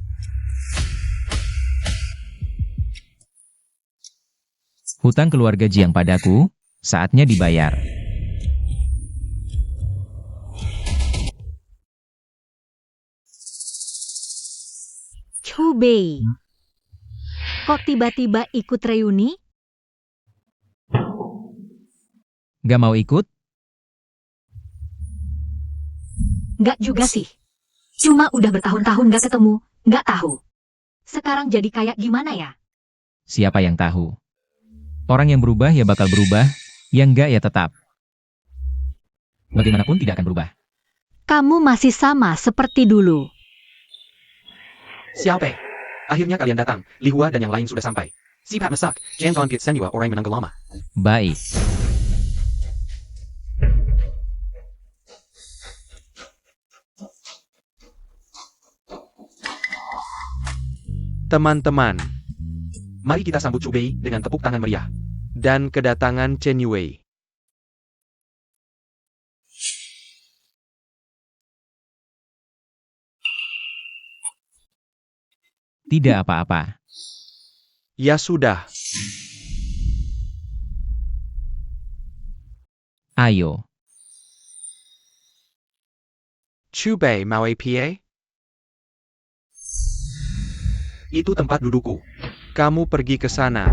Hutang keluarga Jiang padaku, saatnya dibayar. Chu Bei. Kok tiba-tiba ikut reuni? Gak mau ikut? Nggak juga sih. Cuma udah bertahun-tahun nggak ketemu, nggak tahu. Sekarang jadi kayak gimana ya? Siapa yang tahu? Orang yang berubah ya bakal berubah, yang enggak ya tetap. Bagaimanapun tidak akan berubah. Kamu masih sama seperti dulu. Xiaopei, akhirnya kalian datang. Li Hua dan yang lain sudah sampai. Si Pat Masak, Jan Thon Pit Senua orang menanggal lama. Baik. Teman-teman, mari kita sambut Chu Bei dengan tepuk tangan meriah. Dan kedatangan Chen Yue. Tidak apa-apa. Ya sudah, Ayo. Chu Bei mau APA? Itu tempat dudukku. Kamu pergi ke sana.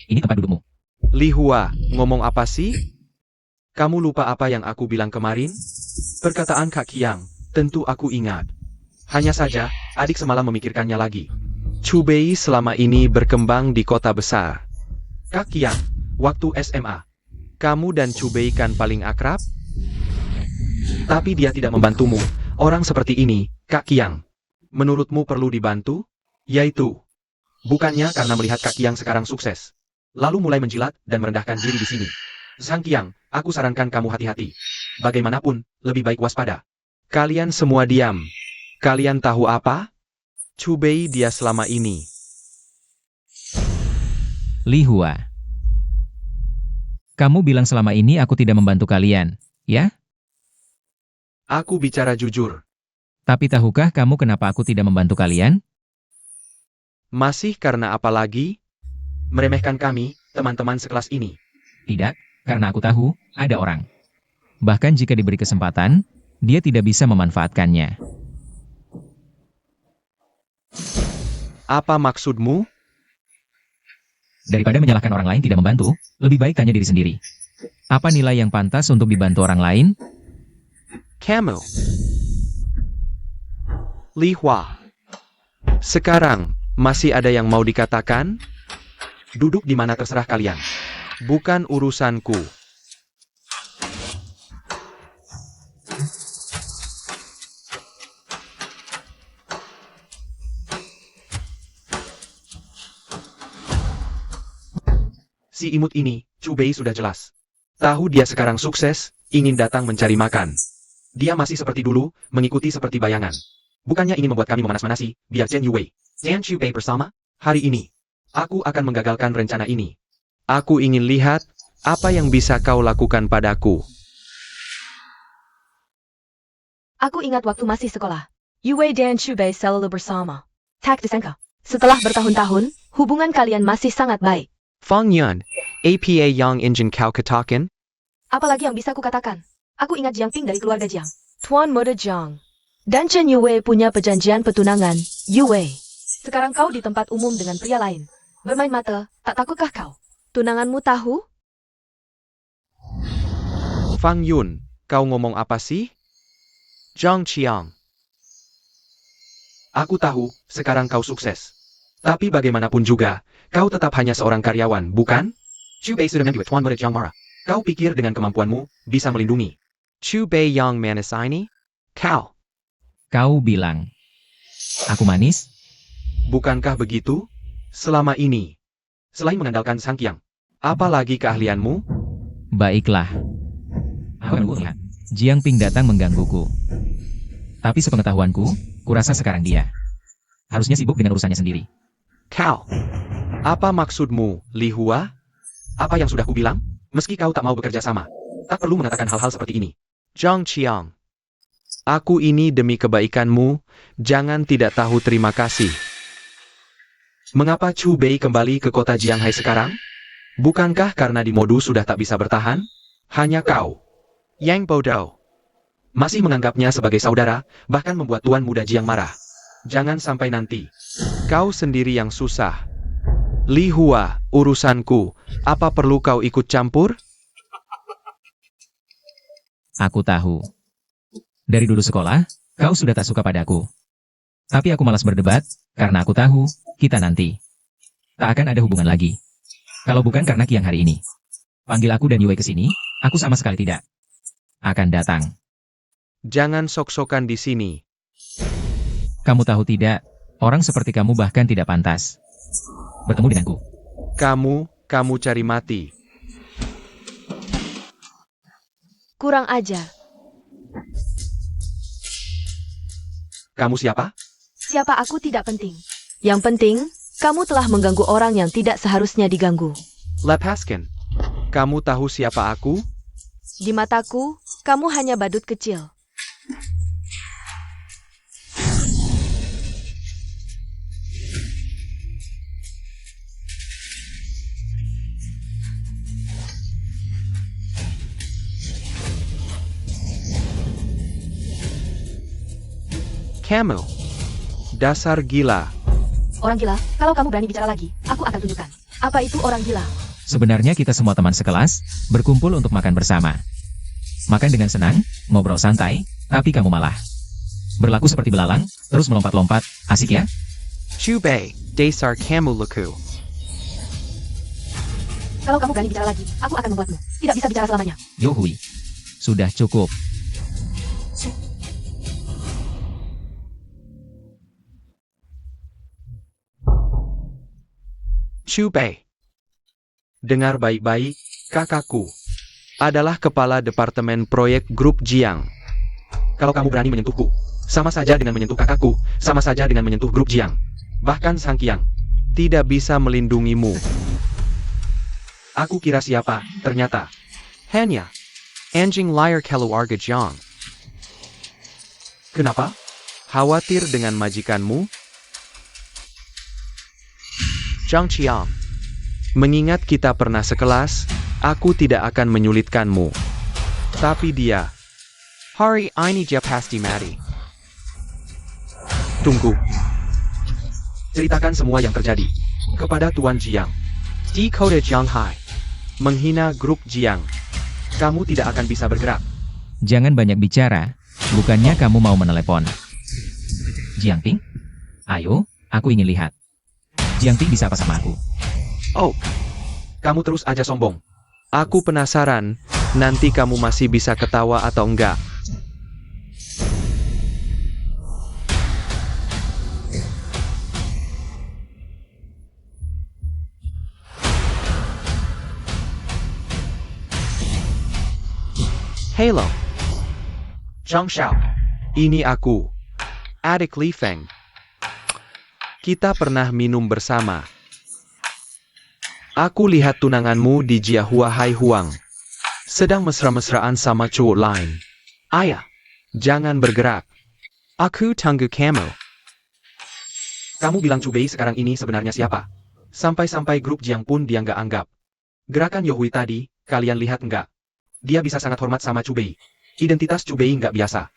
Ini tempat dudukmu. Li Hua, ngomong apa sih? Kamu lupa apa yang aku bilang kemarin? Perkataan Kak Qiang, tentu aku ingat. Hanya saja, adik semalam memikirkannya lagi. Chu Bei selama ini berkembang di kota besar. Kak Qiang, waktu SMA. Kamu dan Chu Bei kan paling akrab? Tapi dia tidak membantumu. Orang seperti ini, Kak Qiang. Menurutmu perlu dibantu? Yaitu. Bukannya karena melihat Kak Qiang sekarang sukses. Lalu mulai menjilat dan merendahkan diri di sini. Sang Qiang, aku sarankan kamu hati-hati. Bagaimanapun, lebih baik waspada. Kalian semua diam. Kalian tahu apa? Chu Bei dia selama ini. Li Hua. Kamu bilang selama ini aku tidak membantu kalian, ya? Aku bicara jujur. Tapi tahukah kamu kenapa aku tidak membantu kalian? Masih karena apa lagi? Meremehkan kami, teman-teman sekelas ini. Tidak, karena aku tahu, ada orang. Bahkan jika diberi kesempatan, dia tidak bisa memanfaatkannya. Apa maksudmu? Daripada menyalahkan orang lain tidak membantu, lebih baik tanya diri sendiri. Apa nilai yang pantas untuk dibantu orang lain? Kamu. Li Hua. Sekarang, masih ada yang mau dikatakan? Duduk di mana terserah kalian. Bukan urusanku. Si imut ini, Chu Bei sudah jelas. Tahu dia sekarang sukses, ingin datang mencari makan. Dia masih seperti dulu, mengikuti seperti bayangan. Bukannya ini membuat kami memanas-manasi, biar Chen Yue dan Chu Bei bersama. Hari ini, aku akan menggagalkan rencana ini. Aku ingin lihat, apa yang bisa kau lakukan padaku. Aku ingat waktu masih sekolah. Yue dan Shubei selalu bersama. Tak disangka. Setelah bertahun-tahun, hubungan kalian masih sangat baik. Fang Yun, APA Yang Engine kau katakan? Apalagi yang bisa kukatakan? Aku ingat Jiang Ping dari keluarga Jiang. Tuan Muda Jiang. Dan Chen Yue punya perjanjian petunangan. Yue. Sekarang kau di tempat umum dengan pria lain. Bermain mata, tak takutkah kau? Tunanganmu tahu? Fang Yun, kau ngomong apa sih? Zhang Qiang. Aku tahu, sekarang kau sukses. Tapi bagaimanapun juga, kau tetap hanya seorang karyawan, bukan? Chu Bei sudah membuat Tuan Muda Jiang marah. Kau pikir dengan kemampuanmu, bisa melindungi Chu Bei yang manis ini? Kau bilang, aku manis? Bukankah begitu? Selama ini, selain mengandalkan Sang Qiang, apa lagi keahlianmu? Baiklah. Aku melihat, Jiang Ping datang menggangguku. Tapi sepengetahuanku, kurasa sekarang dia harusnya sibuk dengan urusannya sendiri. Apa maksudmu, Li Hua? Apa yang sudah kubilang? Meski kau tak mau bekerja sama, tak perlu mengatakan hal-hal seperti ini. Zhang Qiang. Aku ini demi kebaikanmu, jangan tidak tahu terima kasih. Mengapa Chu Bei kembali ke kota Jianghai sekarang? Bukankah karena di modus sudah tak bisa bertahan? Hanya kau, Yang bodoh, masih menganggapnya sebagai saudara, bahkan membuat Tuan Muda Jiang marah. Jangan sampai nanti kau sendiri yang susah. Li Hua, urusanku, apa perlu kau ikut campur? Aku tahu. Dari dulu sekolah, kau sudah tak suka padaku. Tapi aku malas berdebat, karena aku tahu, kita nanti tak akan ada hubungan lagi. Kalau bukan karena Qiang hari ini. Panggil aku dan Yue ke sini, aku sama sekali tidak akan datang. Jangan sok-sokan di sini. Kamu tahu tidak, orang seperti kamu bahkan tidak pantas bertemu denganku. Kamu cari mati. Kurang ajar. Kamu siapa? Siapa aku tidak penting. Yang penting, kamu telah mengganggu orang yang tidak seharusnya diganggu. Lepaskan. Kamu tahu siapa aku? Di mataku, kamu hanya badut kecil. Kamu. Dasar gila. Orang gila, kalau kamu berani bicara lagi, aku akan tunjukkan. Apa itu orang gila? Sebenarnya kita semua teman sekelas, berkumpul untuk makan bersama. Makan dengan senang, ngobrol santai, tapi kamu malah berlaku seperti belalang, terus melompat-lompat, asik ya? Chu Bei, dasar kamu lucu. Kalau kamu berani bicara lagi, aku akan membuatmu tidak bisa bicara selamanya. Yo Hui. Sudah cukup. Chu Bei. Dengar baik-baik, kakakku adalah kepala departemen proyek grup Jiang. Kalau kamu berani menyentuhku, sama saja dengan menyentuh kakakku, sama saja dengan menyentuh grup Jiang. Bahkan Sang Qiang tidak bisa melindungimu. Aku kira siapa, ternyata hanya anjing liar keluarga Jiang. Kenapa? Khawatir dengan majikanmu? Zhang Qiang. Mengingat kita pernah sekelas, aku tidak akan menyulitkanmu. Tapi dia... Hari ini dia pasti mati. Tunggu. Ceritakan semua yang terjadi. Kepada Tuan Jiang. Di kota Shanghai. Menghina grup Jiang. Kamu tidak akan bisa bergerak. Jangan banyak bicara, bukannya kamu mau menelepon. Jiangping? Ayo, aku ingin lihat. Jiangping bisa apa sama aku? Oh, kamu terus aja sombong. Aku penasaran, nanti kamu masih bisa ketawa atau enggak. Halo. Zhang Xiao. Ini aku. Adik Li Feng. Kita pernah minum bersama. Aku lihat tunanganmu di Jiahua Hai Huang. Sedang mesra-mesraan sama cowok lain. Ayah. Jangan bergerak. Aku tunggu kamu. Kamu bilang Cubei sekarang ini sebenarnya siapa? Sampai-sampai grup Jiang pun dia nggak anggap. Gerakan Yohui tadi, kalian lihat nggak? Dia bisa sangat hormat sama Cubei. Identitas Cubei nggak biasa.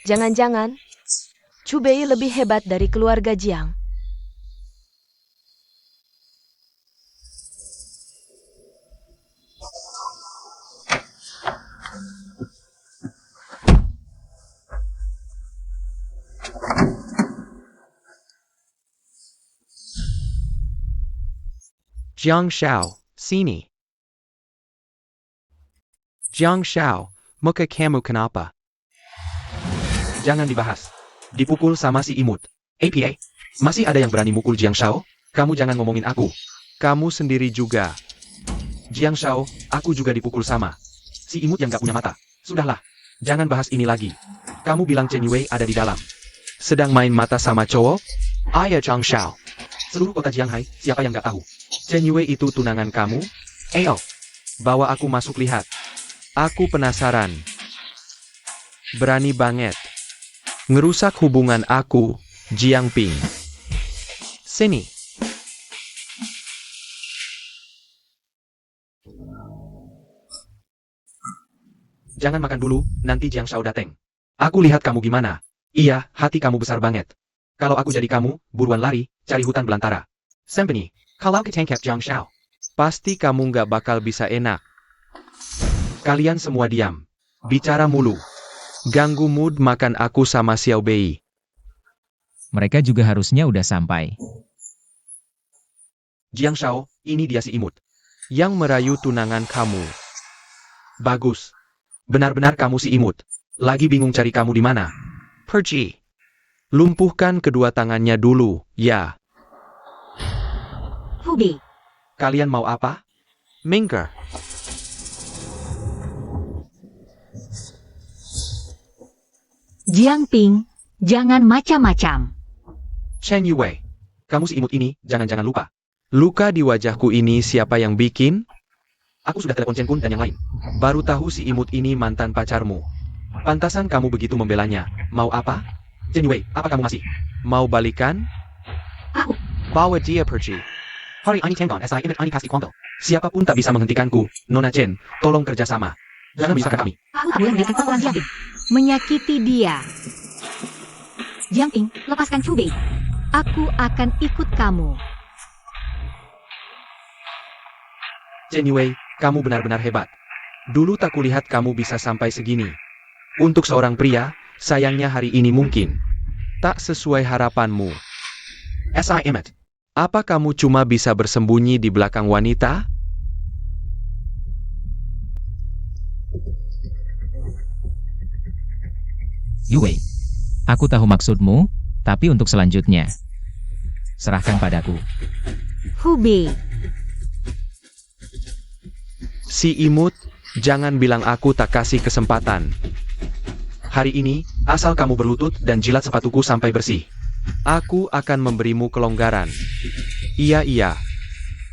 Jangan-jangan, Cubei lebih hebat dari keluarga Jiang. Jiang Xiao, sini. Jiang Xiao, muka kamu kenapa? Jangan dibahas. Dipukul sama si imut. APA, masih ada yang berani mukul Jiang Xiao? Kamu jangan ngomongin aku. Kamu sendiri juga. Jiang Xiao, aku juga dipukul sama. Si imut yang gak punya mata. Sudahlah, jangan bahas ini lagi. Kamu bilang Chen Yue ada di dalam. Sedang main mata sama cowok? Ayah Zhang Xiao. Seluruh kota Jianghai, siapa yang gak tahu? Chen Yue itu tunangan kamu? Ayo. Bawa aku masuk lihat. Aku penasaran. Berani banget. Ngerusak hubungan aku, Jiangping. Sini. Jangan makan dulu, nanti Jiang Shao dateng. Aku lihat kamu gimana. Iya, hati kamu besar banget. Kalau aku jadi kamu, buruan lari, cari hutan belantara. Sempeni, Kalau ketangkap Zhang Xiao. pasti kamu nggak bakal bisa enak. Kalian semua diam. Bicara mulu. Ganggu mood makan aku sama Xiao Bei. Mereka juga harusnya udah sampai. Jiang Shao, ini dia si imut. Yang merayu tunangan kamu. Bagus. Benar-benar kamu si imut. Lagi bingung cari kamu di mana. Pergi. Lumpuhkan kedua tangannya dulu, ya. Hubei, Kalian mau apa? Minggir. Jiangping, jangan macam-macam. Chen Yue. Kamu si imut ini, jangan-jangan lupa. Luka di wajahku ini siapa yang bikin? Aku sudah telepon Chen Kun dan yang lain. Baru tahu si imut ini mantan pacarmu. Pantasan kamu begitu membelanya. Mau apa? Chen Yue, apa kamu masih? Mau balikan? Bawa dia pergi. Hari ini Tengon, SI Imit Ani Pasti Kuangkel. Siapapun tak bisa menghentikanku. Nona Chen, tolong kerjasama. Jangan memisahkan kami. Aku tak boleh membiarkan kelakuan Jiangping menyakiti dia. Jiangping, lepaskan Cubei. Aku akan ikut kamu. Chen Yue, kamu benar-benar hebat. Dulu tak kulihat kamu bisa sampai segini. Untuk seorang pria, sayangnya hari ini mungkin tak sesuai harapanmu. SI Imit. Apa kamu cuma bisa bersembunyi di belakang wanita? Yue, aku tahu maksudmu, tapi untuk selanjutnya, serahkan padaku. Hubei, Si imut, jangan bilang aku tak kasih kesempatan. Hari ini, asal kamu berlutut dan jilat sepatuku sampai bersih. Aku akan memberimu kelonggaran. Iya.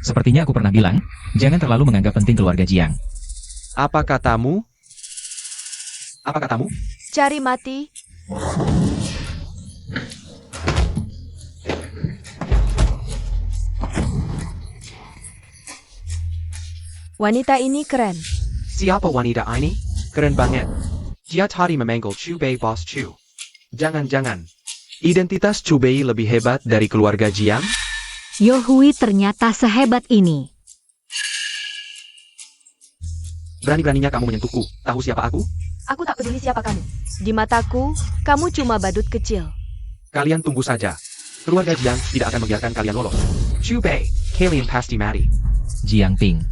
Sepertinya aku pernah bilang, jangan terlalu menganggap penting keluarga Jiang. Apa katamu? Apa katamu? Cari mati. Wanita ini keren. Siapa wanita ini? Keren banget. Dia tadi memanggil Chu Bei Bos Chu. Jangan-jangan. Identitas Chu Bei lebih hebat dari keluarga Jiang? Yo Hui ternyata sehebat ini. Berani-beraninya kamu menyentuhku. Tahu siapa aku? Aku tak peduli siapa kamu. Di mataku, kamu cuma badut kecil. Kalian tunggu saja. Keluarga Jiang tidak akan membiarkan kalian lolos. Chu Bei, kalian pasti mati. Jiang Ping.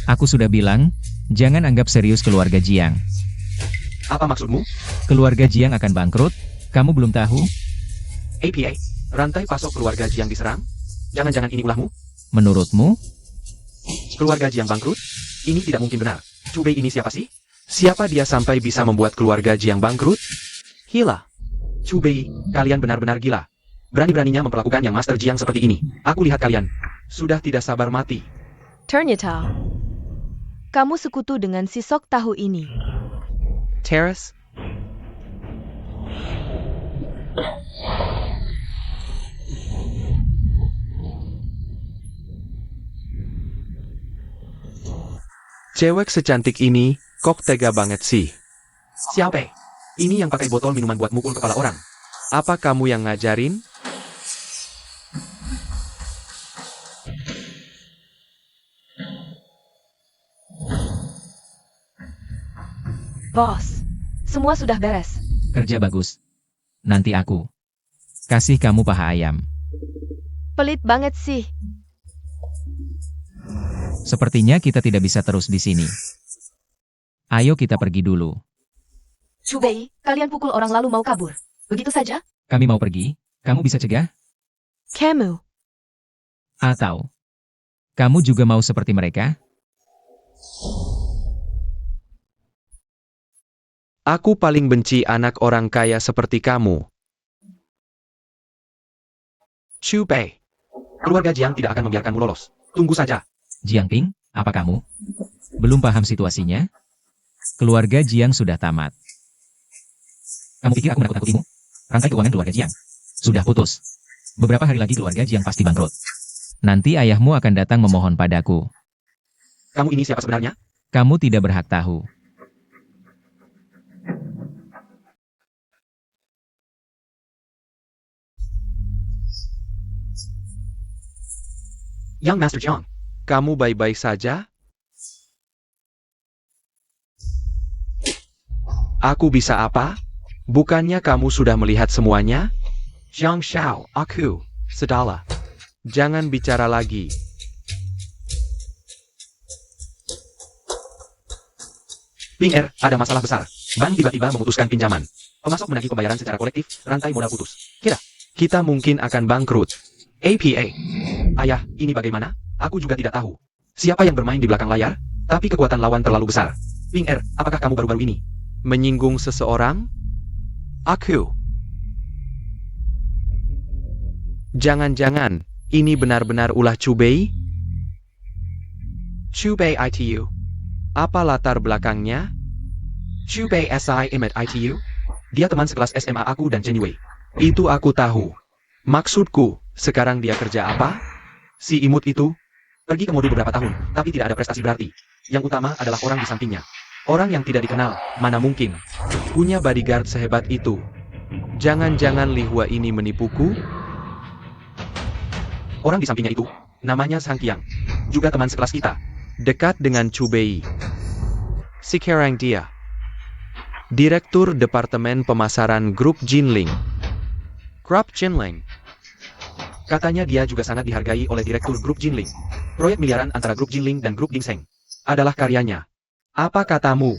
Aku sudah bilang, jangan anggap serius keluarga Jiang. Apa maksudmu? Keluarga Jiang akan bangkrut, kamu belum tahu? APA, rantai pasok keluarga Jiang diserang? Jangan-jangan ini ulahmu? Menurutmu? Keluarga Jiang bangkrut? Ini tidak mungkin benar. Chu Bei ini siapa sih? Siapa dia sampai bisa membuat keluarga Jiang bangkrut? Gila. Chu Bei, kalian benar-benar gila. Berani-beraninya memperlakukan yang Master Jiang seperti ini. Aku lihat kalian. Sudah tidak sabar mati. Ternyata, kamu sekutu dengan si sok tahu ini. Terrace? Cewek secantik ini, kok tega banget sih? Siapa? Ini yang pakai botol minuman buat mukul kepala orang. Apa kamu yang ngajarin? Bos, semua sudah beres. Kerja bagus. Nanti aku kasih kamu paha ayam. Pelit banget sih. Sepertinya kita tidak bisa terus di sini. Ayo kita pergi dulu. Chu Bei, kalian pukul orang lalu mau kabur. Begitu saja? Kami mau pergi, kamu bisa cegah? Kamu. Atau kamu juga mau seperti mereka? Aku paling benci anak orang kaya seperti kamu. Chu Bei, keluarga Jiang tidak akan membiarkanmu lolos. Tunggu saja. Jiang Ping, apa kamu? Belum paham situasinya? Keluarga Jiang sudah tamat. Kamu pikir aku menakut-nakutimu? Rantai keuangan keluarga Jiang sudah putus. Beberapa hari lagi keluarga Jiang pasti bangkrut. Nanti ayahmu akan datang memohon padaku. Kamu ini siapa sebenarnya? Kamu tidak berhak tahu. Young Master Jiang, kamu baik-baik saja? Aku bisa apa? Bukannya kamu sudah melihat semuanya? Jiang Xiao, aku, Sedala. Jangan bicara lagi. Ping Er, ada masalah besar. Bank tiba-tiba memutuskan pinjaman. Pemasok menagih pembayaran secara kolektif, rantai modal putus. Kita mungkin akan bangkrut. APA. Ayah, ini bagaimana? Aku juga tidak tahu. Siapa yang bermain di belakang layar? Tapi kekuatan lawan terlalu besar. Ping Er, apakah kamu baru-baru ini menyinggung seseorang? Aku. Jangan-jangan, ini benar-benar ulah Chu Bei? Chu Bei ITU. Apa latar belakangnya? Chu Bei SI Imit ITU? Dia teman sekelas SMA aku dan Chen Yue. Itu aku tahu. Maksudku, sekarang dia kerja apa? Si imut itu pergi ke Modu beberapa tahun, tapi tidak ada prestasi berarti. Yang utama adalah orang di sampingnya. Orang yang tidak dikenal, mana mungkin punya bodyguard sehebat itu. Jangan-jangan Li Hua ini menipuku? Orang di sampingnya itu, namanya Sang Qiang. Juga teman sekelas kita. Dekat dengan Chu Bei. Sekarang dia Direktur Departemen Pemasaran Grup Jinling. Grup Jinling. Katanya dia juga sangat dihargai oleh Direktur Grup Jinling. Proyek miliaran antara Grup Jinling dan Grup Dingseng adalah karyanya. Apa katamu?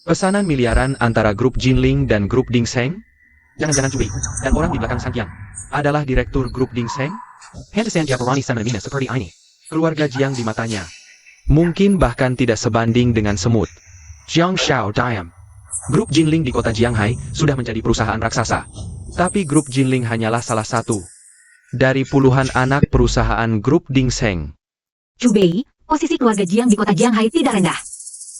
Pesanan miliaran antara Grup Jinling dan Grup Dingseng? Jangan-jangan Cui dan orang di belakang Sang Qiang adalah Direktur Grup Dingseng? Henderson Japarani Semenamina seperti ini. Keluarga Jiang di matanya mungkin bahkan tidak sebanding dengan semut. Jiang Xiao Diam. Grup Jinling di kota Jianghai sudah menjadi perusahaan raksasa. Tapi Grup Jinling hanyalah salah satu dari puluhan anak perusahaan Grup Dingseng. Chu Bei, posisi keluarga Jiang di kota Jianghai tidak rendah.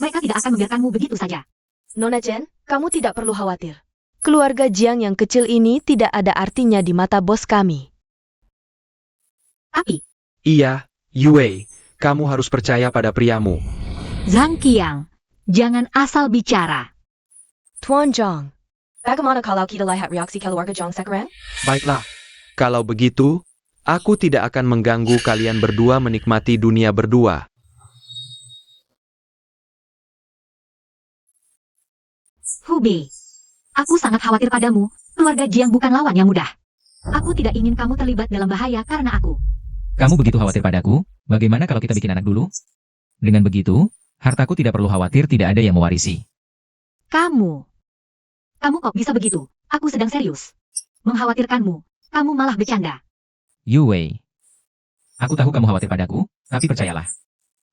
Mereka tidak akan membiarkanmu begitu saja. Nona Chen, kamu tidak perlu khawatir. Keluarga Jiang yang kecil ini tidak ada artinya di mata bos kami. Tapi, Iya, Yue, Kamu harus percaya pada priamu. Zhang Qiang, jangan asal bicara. Tuan Zhang, bagaimana kalau kita lihat reaksi keluarga Zhang sekarang? Baiklah. Kalau begitu, aku tidak akan mengganggu kalian berdua menikmati dunia berdua. Hubei, aku sangat khawatir padamu. Keluarga Jiang bukan lawan yang mudah. Aku tidak ingin kamu terlibat dalam bahaya karena aku. Kamu begitu khawatir padaku, bagaimana kalau kita bikin anak dulu? Dengan begitu, hartaku tidak perlu khawatir tidak ada yang mewarisi. Kamu kok bisa begitu? Aku sedang serius. Mengkhawatirkanmu, kamu malah bercanda. Yu Wei. Aku tahu kamu khawatir padaku, tapi percayalah.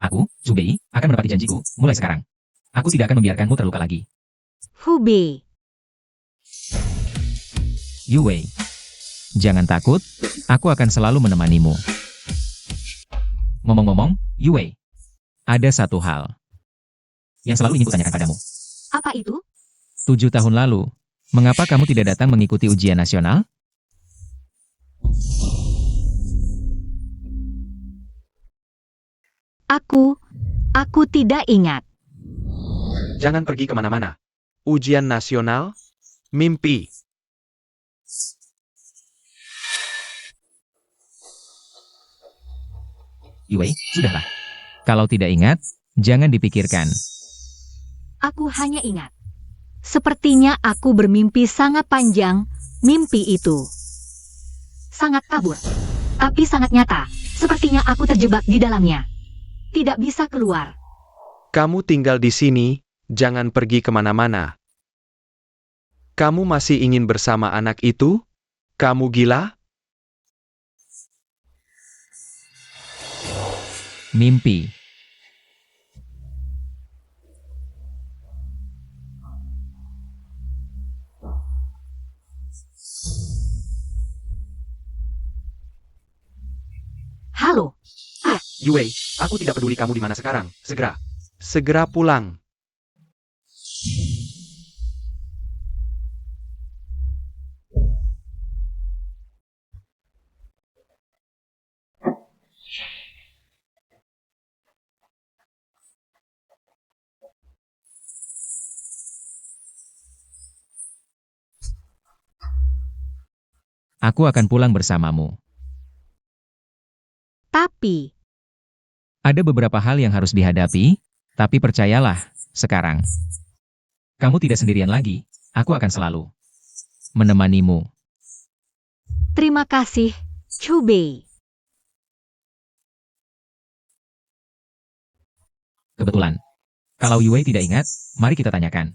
Aku, Zhu Bei, akan menepati janjiku, mulai sekarang. Aku tidak akan membiarkanmu terluka lagi. Hubei, Yu Wei. Jangan takut, aku akan selalu menemanimu. Ngomong-ngomong, Yu Wei. Ada satu hal yang selalu ingin kutanyakan padamu. apa itu? 7 tahun lalu, mengapa kamu tidak datang mengikuti ujian nasional? Aku tidak ingat. Jangan pergi kemana-mana. Ujian nasional? Mimpi. Yu Wei, sudahlah. Kalau tidak ingat, jangan dipikirkan. Aku hanya ingat. Sepertinya aku bermimpi sangat panjang, mimpi itu. Sangat kabur. Tapi sangat nyata. Sepertinya aku terjebak di dalamnya. Tidak bisa keluar. Kamu tinggal di sini, jangan pergi kemana-mana. Kamu masih ingin bersama anak itu? Kamu gila? Mimpi. Halo, Yu Wei, aku tidak peduli kamu di mana sekarang. Segera pulang. Aku akan pulang bersamamu. tapi Ada beberapa hal yang harus dihadapi, tapi percayalah, sekarang. Kamu tidak sendirian lagi, aku akan selalu menemanimu. terima kasih, Hubei. Kebetulan. Kalau Yue tidak ingat, mari kita tanyakan.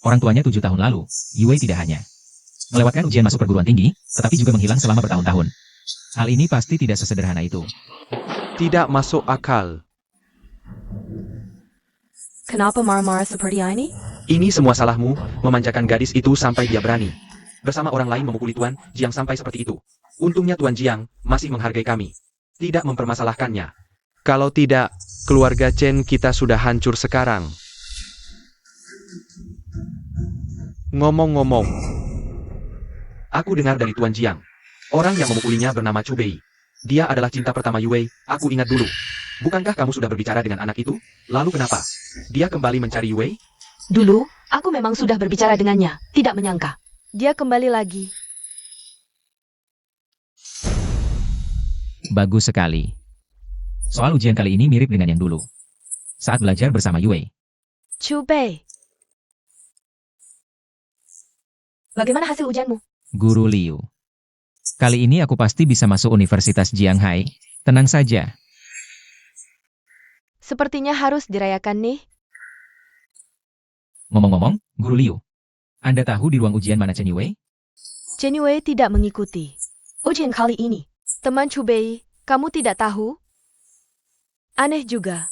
Orang tuanya 7 tahun lalu, Yue tidak hanya melewatkan ujian masuk perguruan tinggi, tetapi juga menghilang selama bertahun-tahun. Hal ini pasti tidak sesederhana itu. Tidak masuk akal. Kenapa marah-marah seperti ini? Ini semua salahmu, memanjakan gadis itu sampai dia berani. Bersama orang lain memukuli Tuan Jiang sampai seperti itu. Untungnya Tuan Jiang masih menghargai kami. Tidak mempermasalahkannya. Kalau tidak, keluarga Chen kita sudah hancur sekarang. Ngomong-ngomong, aku dengar dari Tuan Jiang. Orang yang memukulinya bernama Chu Bei. Dia adalah cinta pertama Yue, aku ingat dulu. Bukankah kamu sudah berbicara dengan anak itu? Lalu kenapa? Dia kembali mencari Yue? Dulu, aku memang sudah berbicara dengannya, tidak menyangka. Dia kembali lagi. Bagus sekali. Soal ujian kali ini mirip dengan yang dulu. Saat belajar bersama Yue. Chu Bei. Bagaimana hasil ujianmu? Guru Liu. Kali ini aku pasti bisa masuk Universitas Jianghai. Tenang saja. Sepertinya harus dirayakan nih. Ngomong-ngomong, Guru Liu. Anda tahu di ruang ujian mana Chen Yue? Chen Yue tidak mengikuti ujian kali ini. Teman Chu Bei, kamu tidak tahu? Aneh juga.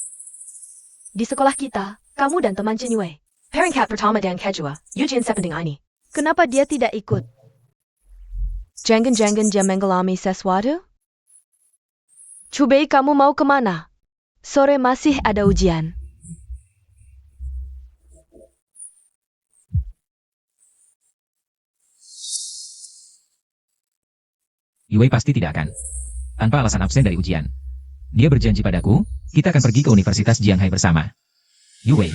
Di sekolah kita, kamu dan teman Chen Yue, peringkat pertama dan kedua, ujian sepenting ini. Kenapa dia tidak ikut? Jangan-jangan dia mengalami sesuatu? Chu Bei, kamu mau kemana? Sore masih ada ujian. Yue pasti tidak akan tanpa alasan absen dari ujian. Dia berjanji padaku, kita akan pergi ke Universitas Jianghai bersama. Yue,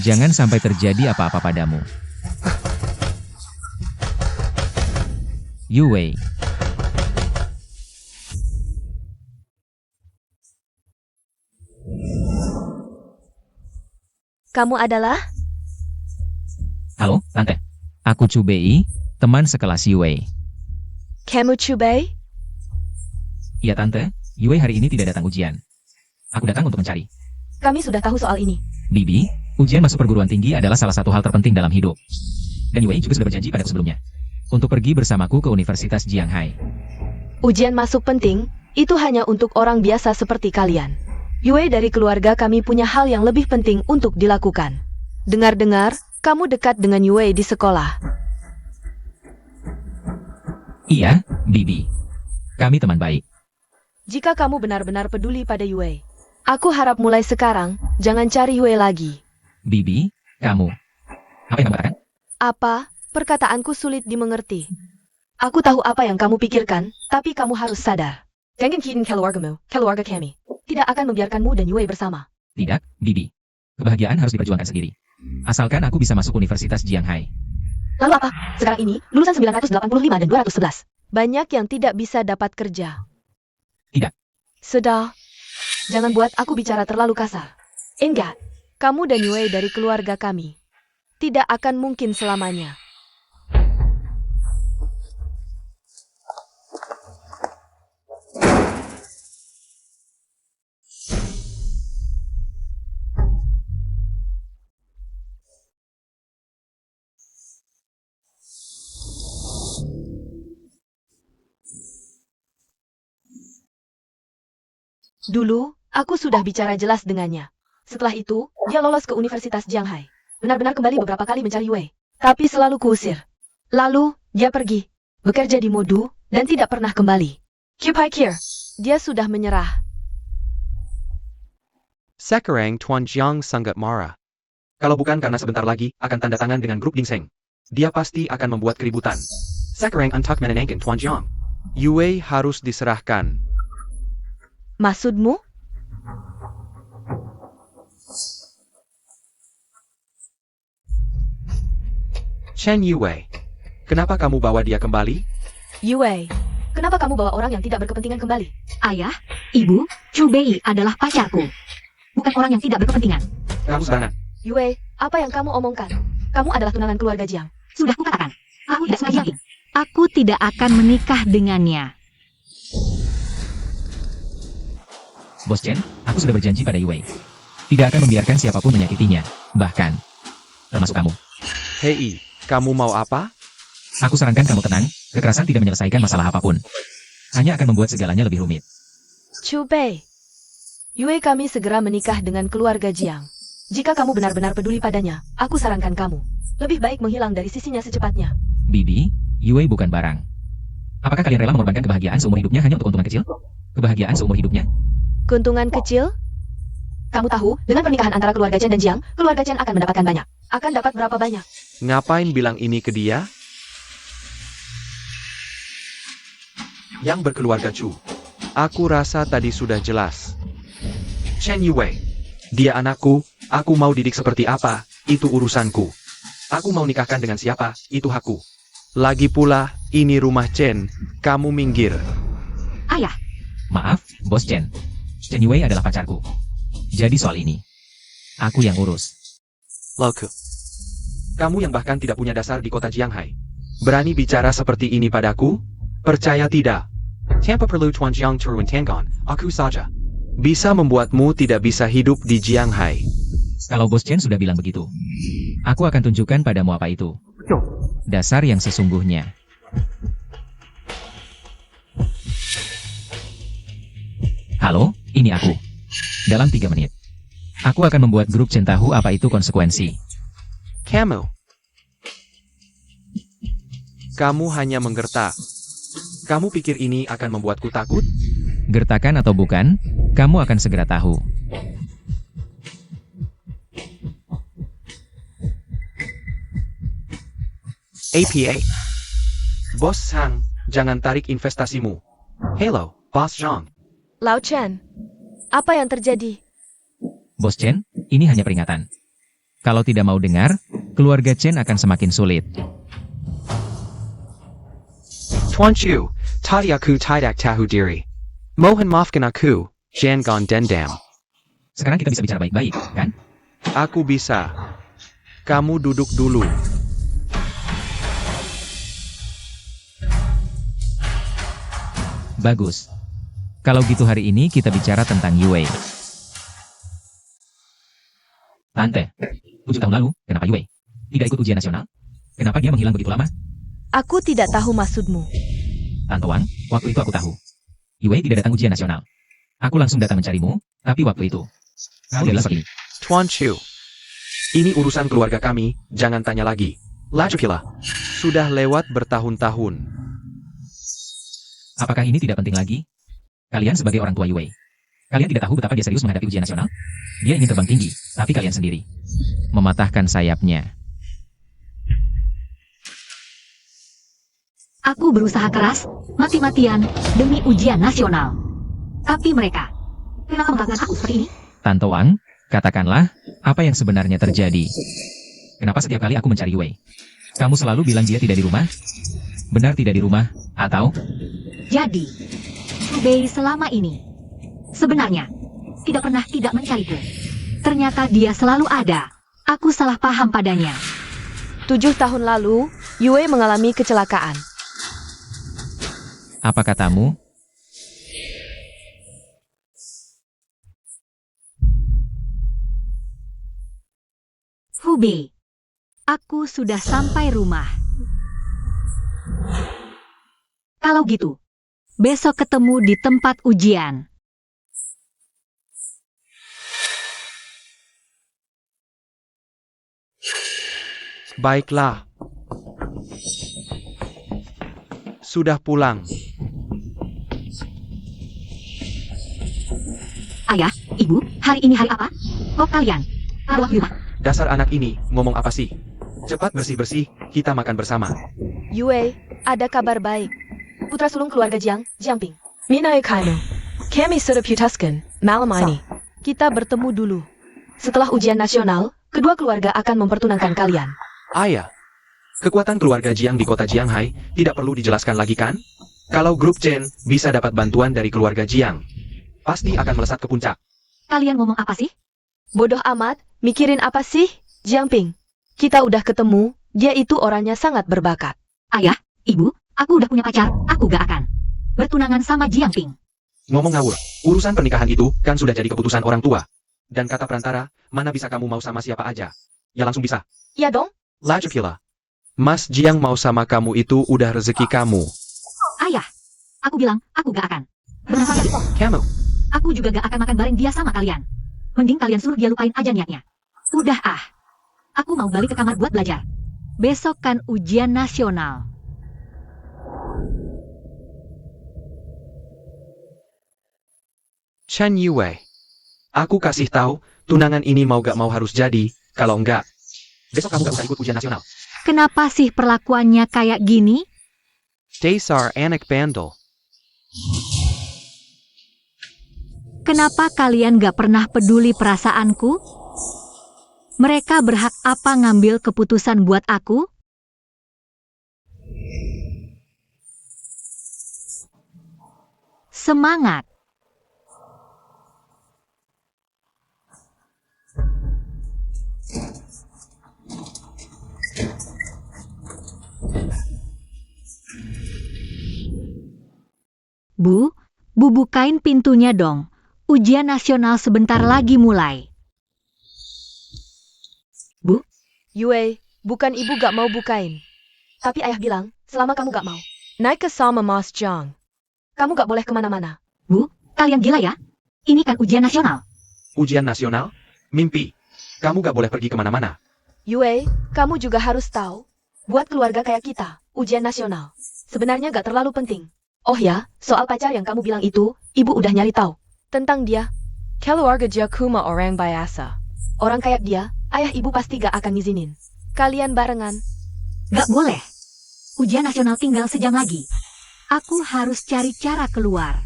jangan sampai terjadi apa-apa padamu. Yue. Kamu adalah? Halo, Tante. Aku Chu Bei, teman sekelas Yue. Kamu Chubei? Iya Tante, Yue hari ini tidak datang ujian. Aku datang untuk mencari. Kami sudah tahu soal ini. Bibi, ujian masuk perguruan tinggi adalah salah satu hal terpenting dalam hidup. Dan Yue juga sudah berjanji padaku sebelumnya. Untuk pergi bersamaku ke Universitas Jianghai. Ujian masuk penting, itu hanya untuk orang biasa seperti kalian. Yue dari keluarga kami punya hal yang lebih penting untuk dilakukan. Dengar-dengar, kamu dekat dengan Yue di sekolah. Iya, Bibi. Kami teman baik. Jika kamu benar-benar peduli pada Yue, aku harap mulai sekarang, jangan cari Yue lagi. Bibi, kamu. Apa yang kamu katakan? Apa? Perkataanku sulit dimengerti. Aku tahu apa yang kamu pikirkan, tapi kamu harus sadar. Jangan kitin keluargamu, keluarga kami. Tidak akan membiarkanmu dan Yue bersama. Tidak, Bibi. Kebahagiaan harus diperjuangkan sendiri. Asalkan aku bisa masuk Universitas Jianghai. Lalu apa? Sekarang ini, lulusan 985 dan 211. Banyak yang tidak bisa dapat kerja. Tidak. Sudah. Jangan buat aku bicara terlalu kasar. Enggak. Kamu dan Yue dari keluarga kami. Tidak akan mungkin selamanya. Dulu, aku sudah bicara jelas dengannya. Setelah itu, dia lolos ke Universitas Jianghai. Benar-benar kembali beberapa kali mencari Yue. Tapi selalu kuusir. Lalu, dia pergi. Bekerja di Modu, dan tidak pernah kembali. Kir. Dia sudah menyerah. Sekarang Tuan Jiang sangat marah. Kalau bukan karena sebentar lagi akan tanda tangan dengan grup Dingseng, dia pasti akan membuat keributan. Sekarang untuk menenangkan Tuan Jiang, Yue harus diserahkan. Maksudmu? Chen Yue, kenapa kamu bawa dia kembali? Yue, kenapa kamu bawa orang yang tidak berkepentingan kembali? Ayah, ibu, Chu Bei adalah pacarku. Bukan orang yang tidak berkepentingan. Kamu sembarangan. Yue, apa yang kamu omongkan? Kamu adalah tunangan keluarga Jiang. Sudah kukatakan, aku tidak suka yakin. Aku tidak akan menikah dengannya. Bos Chen, aku sudah berjanji pada Yue. Tidak akan membiarkan siapapun menyakitinya. Bahkan, termasuk kamu. Hei, kamu mau apa? Aku sarankan kamu tenang, kekerasan tidak menyelesaikan masalah apapun. Hanya akan membuat segalanya lebih rumit. Chubei, Yue kami segera menikah dengan keluarga Jiang. Jika kamu benar-benar peduli padanya, aku sarankan kamu. Lebih baik menghilang dari sisinya secepatnya. Bibi, Yue bukan barang. Apakah kalian rela mengorbankan kebahagiaan seumur hidupnya hanya untuk keuntungan kecil? Kebahagiaan seumur hidupnya? Keuntungan kecil? Kamu tahu, dengan pernikahan antara keluarga Chen dan Jiang, keluarga Chen akan mendapatkan banyak. Akan dapat berapa banyak? Ngapain bilang ini ke dia? Yang berkeluarga Chu. Aku rasa tadi sudah jelas. Chen Yue. Dia anakku, aku mau didik seperti apa, itu urusanku. Aku mau nikahkan dengan siapa, itu hakku. Lagi pula, ini rumah Chen, kamu minggir. Ayah, Maaf, Bos Chen. Chen Yue adalah pacarku. Jadi soal ini, aku yang urus. Loke. Kamu yang bahkan tidak punya dasar di kota Jianghai. Berani bicara seperti ini padaku? Percaya tidak? Tanpa perlu Tuan Jiang turun tangan, aku saja. Bisa membuatmu tidak bisa hidup di Jianghai. Kalau Bos Chen sudah bilang begitu, aku akan tunjukkan padamu apa itu. Dasar yang sesungguhnya. Halo, ini aku. Dalam 3 menit. Aku akan membuat grup Chen tahu apa itu konsekuensi. Kamu hanya menggertak. Kamu pikir ini akan membuatku takut? Gertakan atau bukan, kamu akan segera tahu. APA. Bos Sang, jangan tarik investasimu. Hello, Bos Zhang. Lao Chen, Apa yang terjadi? Bos Chen, ini hanya peringatan. Kalau tidak mau dengar, keluarga Chen akan semakin sulit. Tuan Chu, tadi aku tidak tahu diri. Mohon maafkan aku, jangan dendam. Sekarang kita bisa bicara baik-baik, kan? Aku bisa. Kamu duduk dulu. Bagus. Kalau gitu hari ini kita bicara tentang Yue. Tante, 7 tahun lalu, kenapa Yue tidak ikut ujian nasional? Kenapa dia menghilang begitu lama? Aku tidak tahu maksudmu. Tante Wang, waktu itu aku tahu. Yue tidak datang ujian nasional. Aku langsung datang mencarimu, tapi waktu itu kamu adalah seperti ini. Tuan Chu. Ini urusan keluarga kami, jangan tanya lagi. Lajukila. Sudah lewat bertahun-tahun. Apakah ini tidak penting lagi? Kalian sebagai orang tua Yue, kalian tidak tahu betapa dia serius menghadapi ujian nasional? Dia ingin terbang tinggi, tapi kalian sendiri mematahkan sayapnya. Aku berusaha keras, mati-matian, demi ujian nasional. Tapi mereka, kenapa melakukan aku seperti ini? Tante Wang, katakanlah, apa yang sebenarnya terjadi? Kenapa setiap kali aku mencari Yue, kamu selalu bilang dia tidak di rumah? Benar tidak di rumah, atau? Jadi, Bei selama ini, sebenarnya, tidak pernah tidak mencariku. Ternyata dia selalu ada. Aku salah paham padanya. 7 tahun lalu, Yue mengalami kecelakaan. Apa katamu? Hubei, aku sudah sampai rumah. Kalau gitu, besok ketemu di tempat ujian. Baiklah. Sudah pulang. Ayah, ibu, hari ini hari apa? Oh kalian, ada waktu rumah. Dasar anak ini, ngomong apa sih? Cepat bersih-bersih, kita makan bersama. Yue, ada kabar baik. Putra sulung keluarga Jiang, Jiangping. Minai Kaino. Kami sudah putuskan, malam ini. Kita bertemu dulu. Setelah ujian nasional, kedua keluarga akan mempertunangkan kalian. Ayah, kekuatan keluarga Jiang di kota Jianghai tidak perlu dijelaskan lagi kan? Kalau grup Chen bisa dapat bantuan dari keluarga Jiang, pasti akan melesat ke puncak. Kalian ngomong apa sih? Bodoh amat, mikirin apa sih, Jiangping? Kita udah ketemu, dia itu orangnya sangat berbakat. Ayah, ibu, aku udah punya pacar, aku gak akan bertunangan sama Jiangping. Ngomong ngawur, urusan pernikahan itu kan sudah jadi keputusan orang tua. Dan kata perantara, mana bisa kamu mau sama siapa aja? Ya langsung bisa. Ya dong? Lajukila. Mas Jiang mau sama kamu itu udah rezeki kamu. Ayah, aku bilang, aku gak akan. Benar saja. Kamu. Aku juga gak akan makan bareng dia sama kalian. Mending kalian suruh dia lupain aja niatnya. Udah ah. Aku mau balik ke kamar buat belajar. Besok kan ujian nasional. Chen Yue. Aku kasih tahu, tunangan ini mau gak mau harus jadi, kalau enggak, besok kamu gak usah ikut ujian nasional. Kenapa sih perlakuannya kayak gini? Dasar anak bandel. Kenapa kalian gak pernah peduli perasaanku? Mereka berhak apa ngambil keputusan buat aku? Semangat! Bu, bukain pintunya dong. Ujian nasional sebentar lagi mulai. Bu, Yue, bukan ibu gak mau bukain. Tapi ayah bilang, selama kamu gak mau, naik ke sama Mas Jiang. Kamu gak boleh kemana-mana. Bu, kalian gila ya? Ini kan ujian nasional. Ujian nasional? Mimpi. Kamu gak boleh pergi kemana-mana. Yue, kamu juga harus tahu, buat keluarga kayak kita, ujian nasional sebenarnya gak terlalu penting. Oh ya, soal pacar yang kamu bilang itu, ibu udah nyari tahu. Tentang dia, keluarga Jakuma orang biasa. Orang kayak dia, ayah ibu pasti gak akan ngizinin. Kalian barengan. Gak boleh. Ujian nasional tinggal sejam lagi. Aku harus cari cara keluar.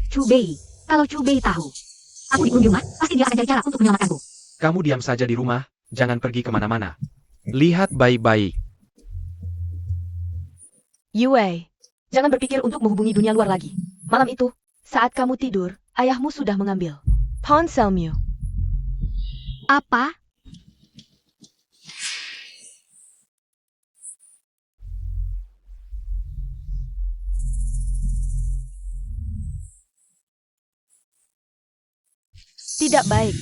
Cubei, kalau Cubei tahu, Aku dikurung di rumah, pasti dia akan cari cara untuk menyelamatkanku. Kamu diam saja di rumah, jangan pergi kemana-mana. Lihat baik-baik. Yue, jangan berpikir untuk menghubungi dunia luar lagi. Malam itu, saat kamu tidur, ayahmu sudah mengambil ponselmu. Apa? Tidak baik.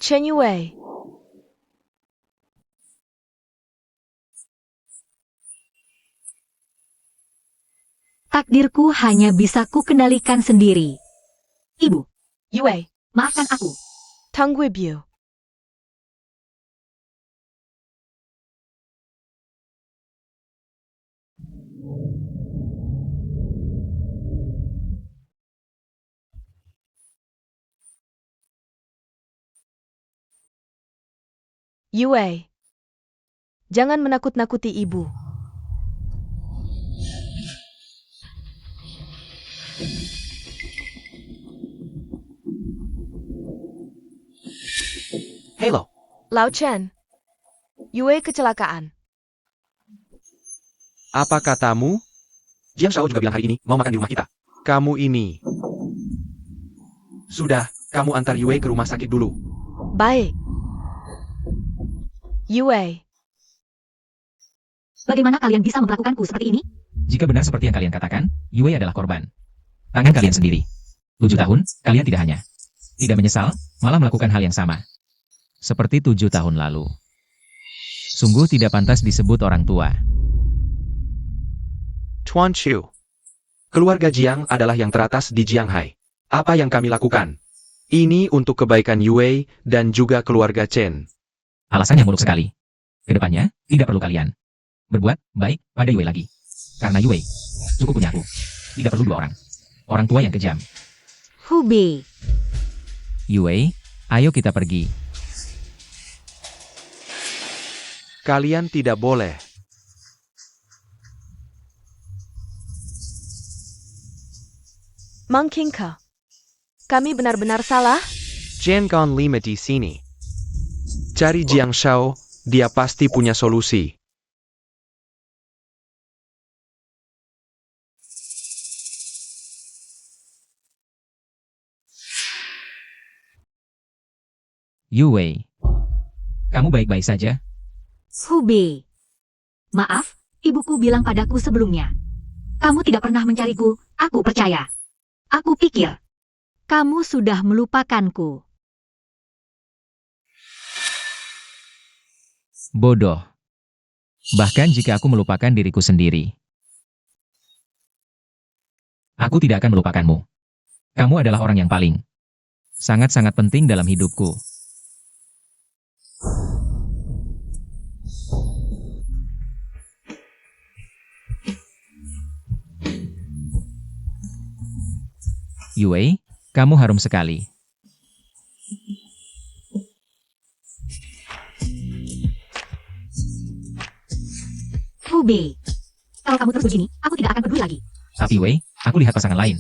Chen Yue, Takdirku hanya bisa kukendalikan sendiri. Ibu, Yue, maafkan aku. Tangguibu. Yue, jangan menakut-nakuti ibu. Hello. Lao Chen, Yue kecelakaan. Apa katamu? Jiang Shao juga bilang hari ini mau makan di rumah kita. Kamu ini. Sudah, kamu antar Yue ke rumah sakit dulu. Baik. Yue, Bagaimana kalian bisa memperlakukanku seperti ini? Jika benar seperti yang kalian katakan, Yue adalah korban. Tangan kalian sendiri. 7 tahun, kalian tidak menyesal, malah melakukan hal yang sama. Seperti 7 tahun lalu. Sungguh tidak pantas disebut orang tua. Tuan Chiu. Keluarga Jiang adalah yang teratas di Jianghai. Apa yang kami lakukan? Ini untuk kebaikan Yue dan juga keluarga Chen. Alasan yang muluk sekali. Kedepannya, tidak perlu kalian berbuat baik pada Yue lagi. Karena Yue, cukup punya aku. Tidak perlu 2 orang. Orang tua yang kejam. Hubei, Yue, ayo kita pergi. Kalian tidak boleh. Mang Qingke, kami benar-benar salah? Jian Gan Lima di sini. Cari Jiang Shao, dia pasti punya solusi. Yue, kamu baik-baik saja? Hubei. Maaf, ibuku bilang padaku sebelumnya. Kamu tidak pernah mencariku, aku percaya. Aku pikir, kamu sudah melupakanku. Bodoh. Bahkan jika aku melupakan diriku sendiri. Aku tidak akan melupakanmu. Kamu adalah orang yang paling sangat-sangat penting dalam hidupku. Yue, kamu harum sekali. Hubei, kalau kamu terus begini, aku tidak akan peduli lagi. Tapi Yue, aku lihat pasangan lain.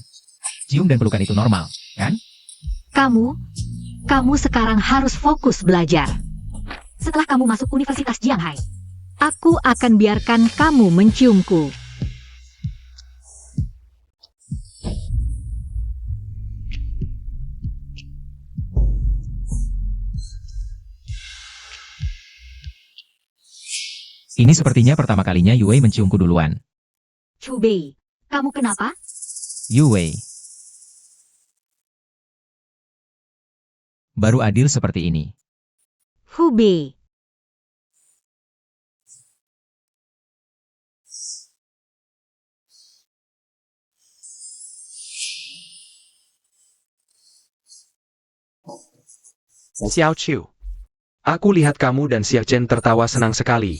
Cium dan pelukan itu normal, kan? Kamu sekarang harus fokus belajar. Setelah kamu masuk Universitas Jianghai, aku akan biarkan kamu menciumku. Ini sepertinya pertama kalinya Yue menciumku duluan. Hubei, kamu kenapa? Yue. Baru adil seperti ini. Hubei, Xiao Chiu. Aku lihat kamu dan Xia Chen tertawa senang sekali.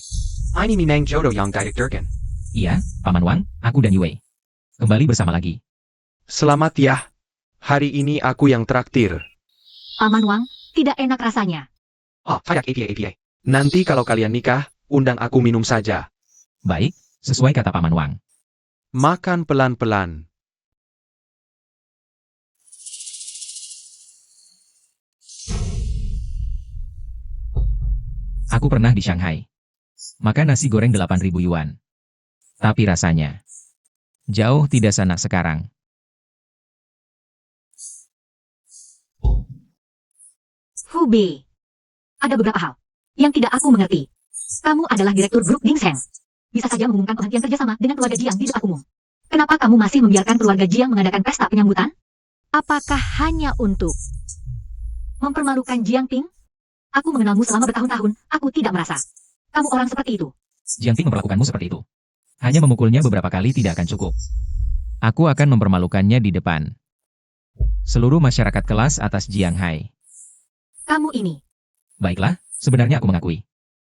Ini memang jodoh yang ditakdirkan. Iya, Paman Wang, aku dan Yue. Kembali bersama lagi. Selamat ya. Hari ini aku yang traktir. Paman Wang, tidak enak rasanya. Oh, kayak APA. Nanti kalau kalian nikah, undang aku minum saja. Baik, Sesuai kata Paman Wang. Makan pelan-pelan. Aku pernah di Shanghai. Makan nasi goreng 8.000 yuan. Tapi rasanya jauh tidak senak sekarang. Hubei. Ada beberapa hal yang tidak aku mengerti. Kamu adalah direktur grup Gingseng. Bisa saja mengumumkan penghentian kerjasama dengan keluarga Jiang di depan umum. Kenapa kamu masih membiarkan keluarga Jiang mengadakan pesta penyambutan? Apakah hanya untuk mempermalukan Jiang Ping? Aku mengenalmu selama bertahun-tahun, aku tidak merasa kamu orang seperti itu. Jiang Ping memperlakukanmu seperti itu. Hanya memukulnya beberapa kali tidak akan cukup. Aku akan mempermalukannya di depan seluruh masyarakat kelas atas Jiang Hai. Kamu ini, Baiklah, sebenarnya aku mengakui.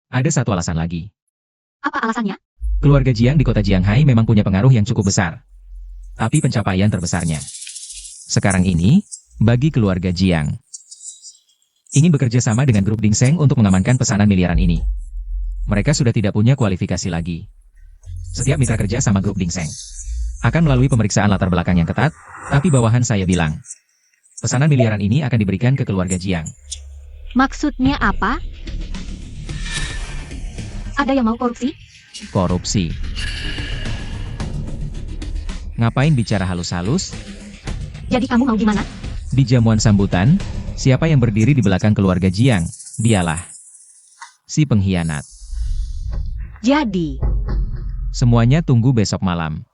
Ada satu alasan lagi. apa alasannya? Keluarga Jiang di kota Jianghai memang punya pengaruh yang cukup besar. Tapi pencapaian terbesarnya sekarang ini, bagi keluarga Jiang, ingin bekerja sama dengan grup Dingseng untuk mengamankan pesanan miliaran ini. Mereka sudah tidak punya kualifikasi lagi. Setiap mitra kerja sama grup Dingseng akan melalui pemeriksaan latar belakang yang ketat, tapi bawahan saya bilang, pesanan miliaran ini akan diberikan ke keluarga Jiang. Maksudnya apa? Ada yang mau korupsi? Korupsi. Ngapain bicara halus-halus? Jadi kamu mau gimana? Di jamuan sambutan, siapa yang berdiri di belakang keluarga Jiang? Dialah si pengkhianat. Jadi, Semuanya tunggu besok malam.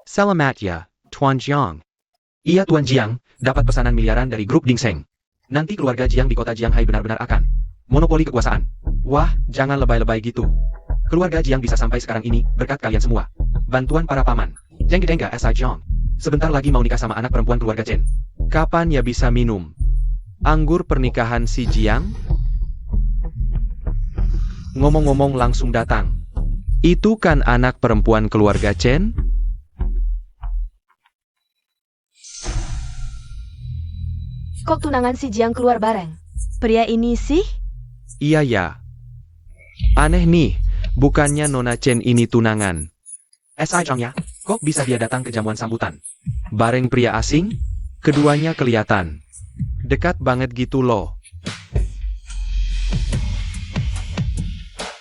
Selamat ya, Tuan Jiang. Iya Tuan Jiang, dapat pesanan miliaran dari grup Dingseng. Nanti keluarga Jiang di kota Jianghai benar-benar akan monopoli kekuasaan. Wah, jangan lebay-lebay gitu. Keluarga Jiang bisa sampai sekarang ini berkat kalian semua. Bantuan para paman. Jengge-dengga S.I. Jiang. Sebentar lagi mau nikah sama anak perempuan keluarga Chen. Kapan ya bisa minum anggur pernikahan si Jiang? Ngomong-ngomong langsung datang. Itu kan anak perempuan keluarga Chen? Kok tunangan si Jiang keluar bareng? Pria ini sih? Iya ya. Aneh nih, bukannya Nona Chen ini tunangan. S.I. Jiang ya, kok bisa dia datang ke jamuan sambutan? Bareng pria asing? Keduanya kelihatan dekat banget gitu loh.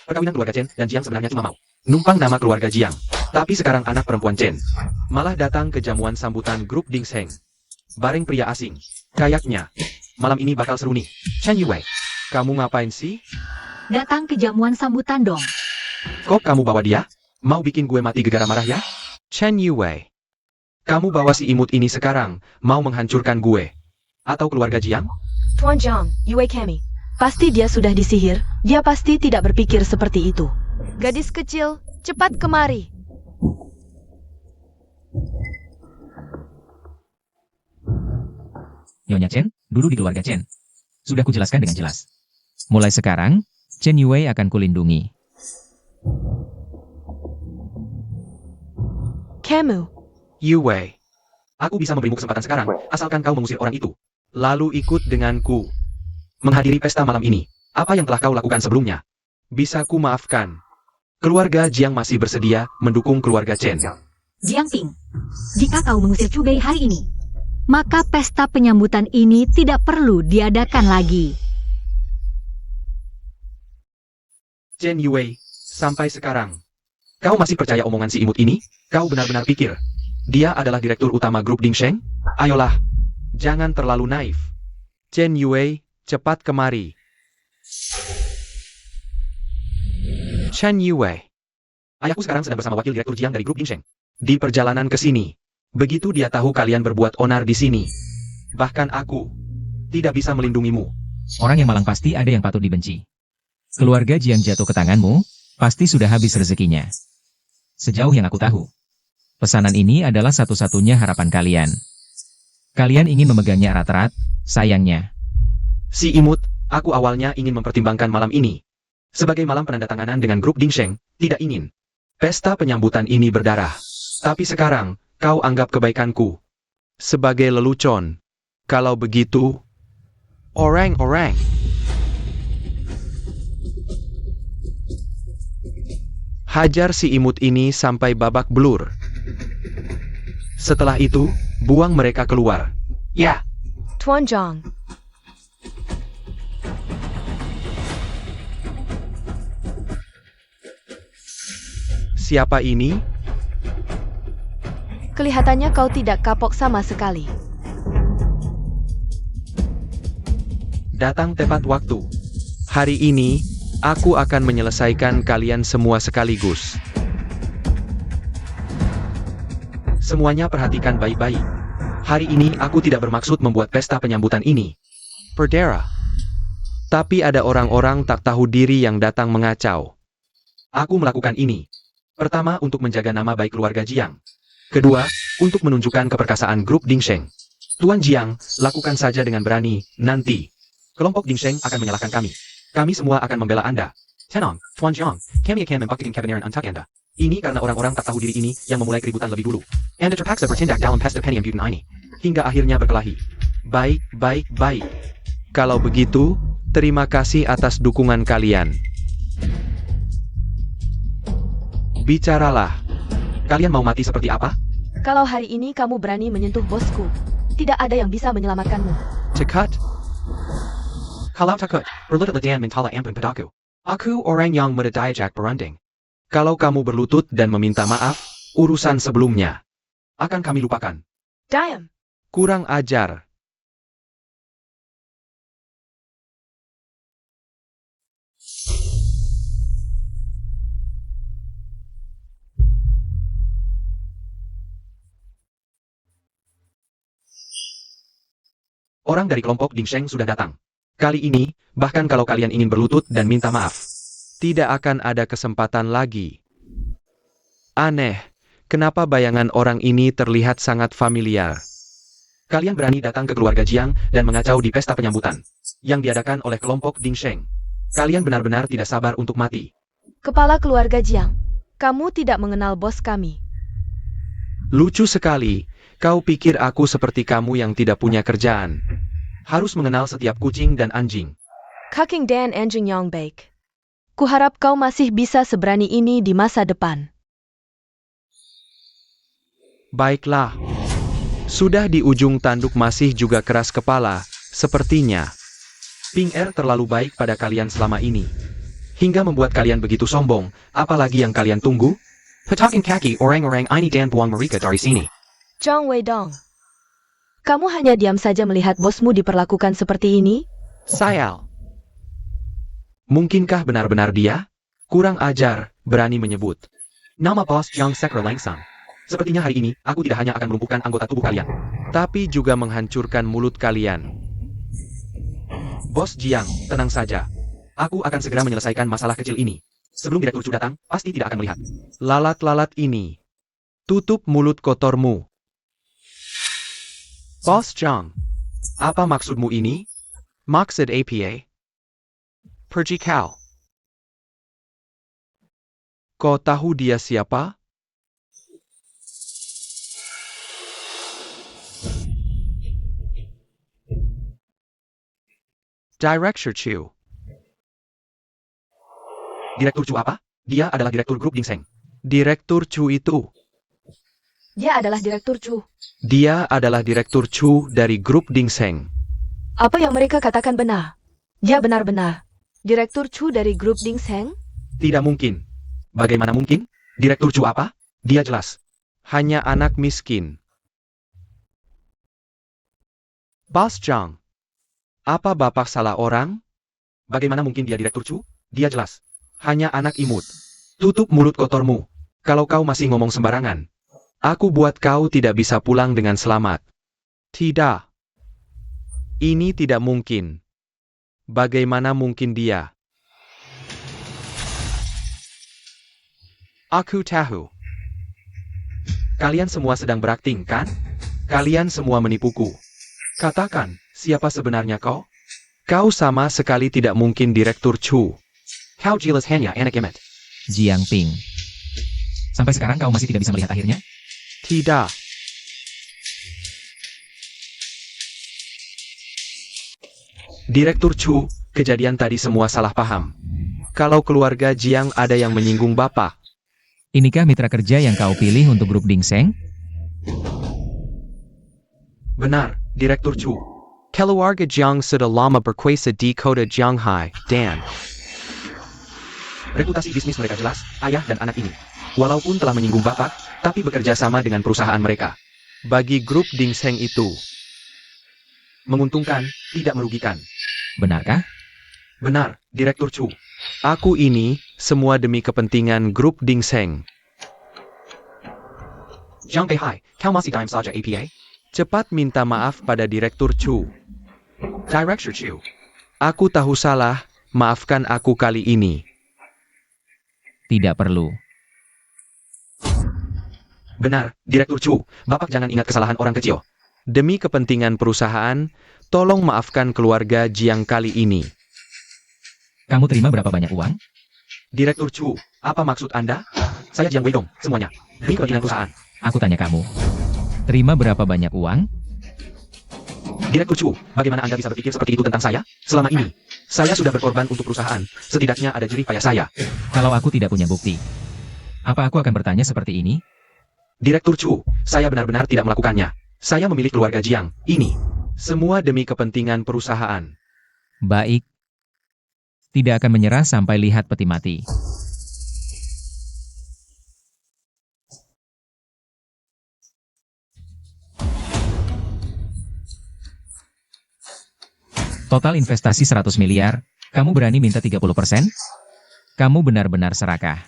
Perkawinan keluarga Chen dan Jiang sebenarnya cuma mau numpang nama keluarga Jiang. Tapi sekarang anak perempuan Chen malah datang ke jamuan sambutan grup Dingseng. Bareng pria asing. Kayaknya malam ini bakal seru nih. Chen Yue, kamu ngapain sih? datang ke jamuan sambutan dong. Kok kamu bawa dia? Mau bikin gue mati gegara marah ya? Chen Yue, kamu bawa si imut ini sekarang, mau menghancurkan gue? Atau keluarga Jiang? Tuan Jiang, Yue Kemi. Pasti dia sudah disihir, dia pasti tidak berpikir seperti itu. Gadis kecil, cepat kemari. Nyonya Chen, dulu di keluarga Chen. Sudah kujelaskan dengan jelas. Mulai sekarang, Chen Yue akan kulindungi. Kamu, Yue, aku bisa memberimu kesempatan sekarang, asalkan kau mengusir orang itu. Lalu ikut denganku. Menghadiri pesta malam ini. Apa yang telah kau lakukan sebelumnya? Bisa ku maafkan. Keluarga Jiang masih bersedia mendukung keluarga Chen. Jiang Ping, jika kau mengusir Cubei hari ini, maka pesta penyambutan ini tidak perlu diadakan lagi. Chen Yue, sampai sekarang, kau masih percaya omongan si imut ini? Kau benar-benar pikir dia adalah direktur utama grup Dingseng? Ayolah, jangan terlalu naif. Chen Yue, cepat kemari. Chen Yue, ayahku sekarang sedang bersama wakil direktur Jiang dari grup Dingseng. Di perjalanan ke sini, begitu dia tahu kalian berbuat onar di sini, bahkan aku tidak bisa melindungimu. Orang yang malang pasti ada yang patut dibenci. Keluarga Jiang jatuh ke tanganmu, pasti sudah habis rezekinya. Sejauh yang aku tahu, pesanan ini adalah satu-satunya harapan kalian. Kalian ingin memegangnya erat-erat, sayangnya. Si imut, aku awalnya ingin mempertimbangkan malam ini. Sebagai malam penandatanganan dengan grup Dingseng, tidak ingin pesta penyambutan ini berdarah. Tapi sekarang, kau anggap kebaikanku sebagai lelucon. Kalau begitu, orang-orang. Hajar si imut ini sampai babak belur. Setelah itu, buang mereka keluar. Ya, Tuan Zhang, siapa ini? kelihatannya kau tidak kapok sama sekali. Datang tepat waktu. Hari ini, aku akan menyelesaikan kalian semua sekaligus. Semuanya perhatikan baik-baik. Hari ini aku tidak bermaksud membuat pesta penyambutan ini. Perdera. Tapi ada orang-orang tak tahu diri yang datang mengacau. Aku melakukan ini. Pertama, untuk menjaga nama baik keluarga Jiang. Kedua, untuk menunjukkan keperkasaan grup Dingsheng. Tuan Jiang, lakukan saja dengan berani, nanti kelompok Dingsheng akan menyalahkan kami. Kami semua akan membela Anda. Tenang, Tuan Jiang, kami akan membuktikan kebenaran untuk Anda. Ini karena orang-orang tak tahu diri ini yang memulai keributan lebih dulu. Anda terpaksa bertindak dalam pesta penyambutan ini. Hingga akhirnya berkelahi. Baik. Kalau begitu, terima kasih atas dukungan kalian. Bicaralah. Kalian mau mati seperti apa? Kalau hari ini kamu berani menyentuh bosku, tidak ada yang bisa menyelamatkanmu. Cekat? Kalau takut, berlutut dan mentala ampun padaku. Aku orang yang muda diajak berunding. Kalau kamu berlutut dan meminta maaf, urusan sebelumnya akan kami lupakan. Diam. Kurang ajar. Orang dari kelompok Dingsheng sudah datang. Kali ini, bahkan kalau kalian ingin berlutut dan minta maaf, tidak akan ada kesempatan lagi. Aneh, kenapa bayangan orang ini terlihat sangat familiar? Kalian berani datang ke keluarga Jiang dan mengacau di pesta penyambutan yang diadakan oleh kelompok Dingsheng. Kalian benar-benar tidak sabar untuk mati. Kepala keluarga Jiang, kamu tidak mengenal bos kami. Lucu sekali, kau pikir aku seperti kamu yang tidak punya kerjaan. Harus mengenal setiap kucing dan anjing. Kaking dan anjing yang baik. Kuharap kau masih bisa seberani ini di masa depan. Baiklah. Sudah di ujung tanduk masih juga keras kepala, sepertinya. Ping Er terlalu baik pada kalian selama ini. Hingga membuat kalian begitu sombong, apalagi yang kalian tunggu? Petakin kaki orang-orang ini dan buang mereka dari sini. Zhang Weidong, kamu hanya diam saja melihat bosmu diperlakukan seperti ini? Sayal. Mungkinkah benar-benar dia? Kurang ajar, berani menyebut nama bos Jiang Sekre Langsang. Sepertinya hari ini, aku tidak hanya akan melumpuhkan anggota tubuh kalian, tapi juga menghancurkan mulut kalian. Bos Jiang, tenang saja. Aku akan segera menyelesaikan masalah kecil ini. Sebelum Direktur Chu datang, pasti tidak akan melihat. Lalat-lalat ini. Tutup mulut kotormu. Bos Jiang, apa maksudmu ini? Maksud apa? Pergi kau. Kau tahu dia siapa? Director Chu. Direktur Chu apa? Dia adalah direktur grup Dingsheng. Direktur Chu itu. Dia adalah Direktur Chu. Dia adalah direktur Chu dari grup Dingsheng. Apa yang mereka katakan benar? Dia benar-benar Direktur Chu dari grup Dingsheng? Tidak mungkin. Bagaimana mungkin? Direktur Chu apa? Dia jelas hanya anak miskin. Bos Jiang. Apa bapak salah orang? Bagaimana mungkin dia direktur Chu? Dia jelas hanya anak imut. Tutup mulut kotormu. Kalau kau masih ngomong sembarangan, aku buat kau tidak bisa pulang dengan selamat. Tidak. Ini tidak mungkin. Bagaimana mungkin dia? Aku tahu. Kalian semua sedang berakting, kan? Kalian semua menipuku. Katakan, siapa sebenarnya kau? Kau sama sekali tidak mungkin Direktur Chu. Kau jelas hanya anak imut. Jiang Ping. Sampai sekarang kau masih tidak bisa melihat akhirnya? Tidak. Direktur Chu, kejadian tadi semua salah paham. Kalau keluarga Jiang ada yang menyinggung Bapak, Inikah mitra kerja yang kau pilih untuk grup Dingseng? Benar, Direktur Chu. Keluarga Jiang sudah lama berkuasa di kota Jianghai, dan Reputasi bisnis mereka jelas, ayah dan anak ini. Walaupun telah menyinggung bapak, tapi bekerja sama dengan perusahaan mereka. bagi grup Dingseng itu, Menguntungkan, tidak merugikan. Benarkah? Benar, Direktur Chu. aku ini semua demi kepentingan grup Dingseng. Jiang Beihai, kau masih dalam saja APA? Cepat minta maaf pada Direktur Chu. Director Chu. Aku tahu salah, maafkan aku kali ini. Tidak perlu. Benar, Direktur Chu. Bapak jangan ingat kesalahan orang kecil. Demi kepentingan perusahaan, tolong maafkan keluarga Jiang kali ini. Kamu terima berapa banyak uang? Direktur Chu, apa maksud Anda? Saya Jiang Weidong, semuanya. Demi kepentingan perusahaan. Aku tanya kamu. Terima berapa banyak uang? Direktur Chu, bagaimana Anda bisa berpikir seperti itu tentang saya? Selama ini, saya sudah berkorban untuk perusahaan. Setidaknya ada jerih payah saya. Kalau aku tidak punya bukti, apa aku akan bertanya seperti ini? Direktur Chu, saya benar-benar tidak melakukannya. Saya memilih keluarga Jiang. Ini. Semua demi kepentingan perusahaan. Baik. Tidak akan menyerah sampai lihat peti mati. Total investasi 100 miliar, kamu berani minta 30%? Kamu benar-benar serakah.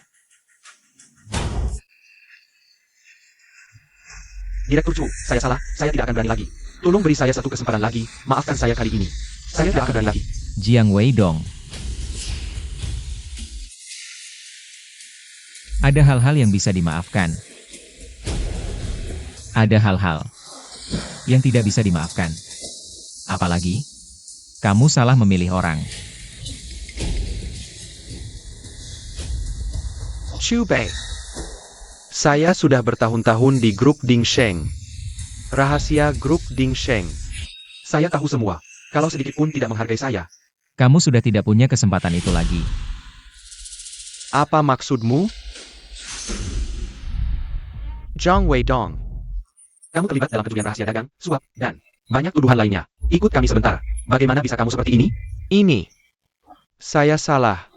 Direktur Chu, saya salah. Saya tidak akan berani lagi. Tolong beri saya satu kesempatan lagi. Maafkan saya kali ini. Saya tidak akan berani lagi. Jiang Weidong. Ada hal-hal yang bisa dimaafkan. Ada hal-hal yang tidak bisa dimaafkan. Apalagi, kamu salah memilih orang. Chu Bei. Saya sudah bertahun-tahun di grup Dingseng. Rahasia grup Dingseng. Saya tahu semua. Kalau sedikit pun tidak menghargai saya. Kamu sudah tidak punya kesempatan itu lagi. Apa maksudmu? Jiang Weidong. Kamu terlibat dalam pencurian rahasia dagang, suap, dan banyak tuduhan lainnya. Ikut kami sebentar. Bagaimana bisa kamu seperti ini? Ini. Saya salah.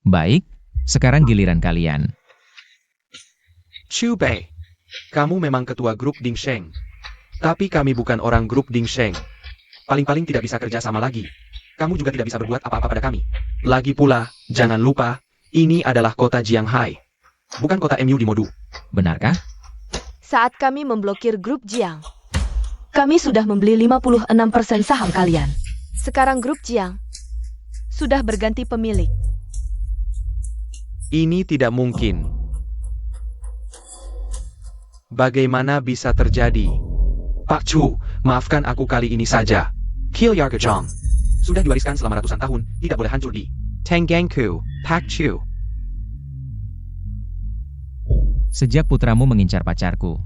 Baik, sekarang giliran kalian. Chu Bei. Kamu memang ketua grup Dingseng. Tapi kami bukan orang grup Dingseng. Paling-paling tidak bisa kerja sama lagi. Kamu juga tidak bisa berbuat apa-apa pada kami. Lagi pula, jangan lupa, ini adalah kota Jianghai. Bukan kota MU di Modu. Benarkah? Saat kami memblokir grup Jiang, kami sudah membeli 56% saham kalian. Sekarang grup Jiang sudah berganti pemilik. Ini tidak mungkin. Bagaimana bisa terjadi? Pak Chu, maafkan aku kali ini saja. Keluarga Jiang sudah diwariskan selama ratusan tahun, tidak boleh hancur di Tenggangku, Pak Chu. Sejak putramu mengincar pacarku,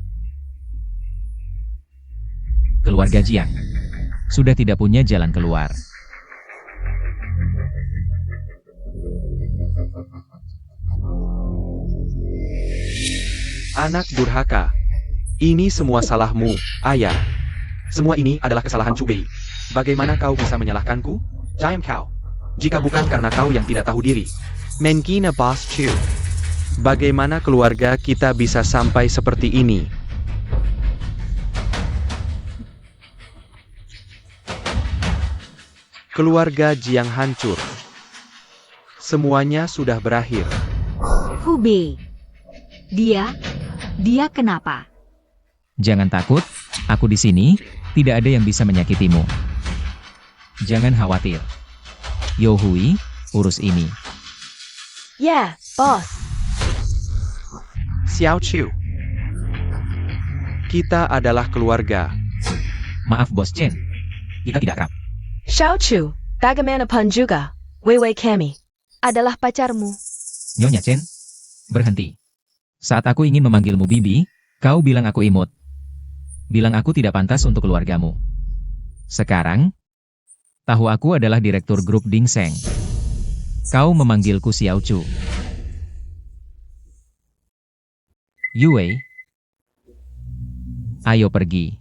keluarga Jiang sudah tidak punya jalan keluar. Anak durhaka. Ini semua salahmu, ayah. Semua ini adalah kesalahan Chu Bei. Bagaimana kau bisa menyalahkanku? Jam kau. Jika bukan karena kau yang tidak tahu diri. Mengina Boss Chu. Bagaimana keluarga kita bisa sampai seperti ini? Keluarga Jiang hancur. Semuanya sudah berakhir. Hubei. Dia kenapa? Jangan takut, aku di sini, tidak ada yang bisa menyakitimu. Jangan khawatir. Yo Hui, urus ini. Ya, bos. Xiao Chu. Kita adalah keluarga. Maaf Bos Chen, kita tidak akrab. Xiao Chu, bagaimanapun juga, Wei Wei Kami adalah pacarmu. Nyonya Chen, berhenti. Saat aku ingin memanggilmu Bibi, kau bilang aku imut. Bilang aku tidak pantas untuk keluargamu. Sekarang, tahu aku adalah direktur grup Dingseng. Kau memanggilku Xiao Chu. Yue, ayo pergi.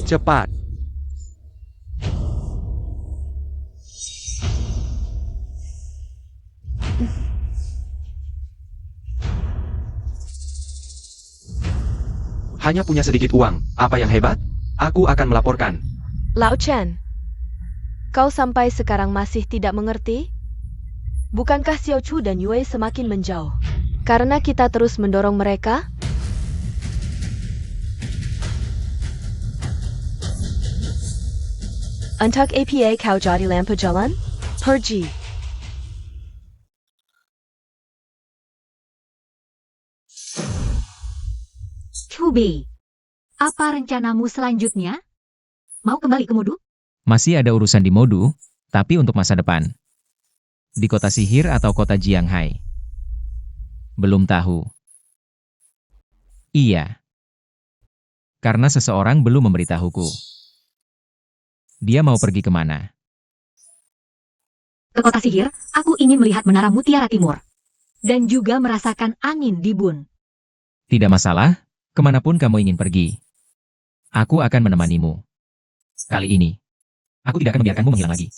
Cepat. Hanya punya sedikit uang. Apa yang hebat? Aku akan melaporkan. Lao Chen, kau sampai sekarang masih tidak mengerti? Bukankah Xiao Chu dan Yue semakin menjauh? Karena kita terus mendorong mereka? Untuk apa kau jadi lampu jalan? Pergi. Hubei, apa rencanamu selanjutnya? Mau kembali ke Modu? Masih ada urusan di Modu, tapi untuk masa depan. Di kota sihir atau kota Jianghai? Belum tahu. Iya. Karena seseorang belum memberitahuku. Dia mau pergi kemana? Ke kota sihir, aku ingin melihat Menara Mutiara Timur. Dan juga merasakan angin di Bun. Tidak masalah, kemanapun kamu ingin pergi. Aku akan menemanimu. Kali ini, aku tidak akan membiarkanmu menghilang lagi.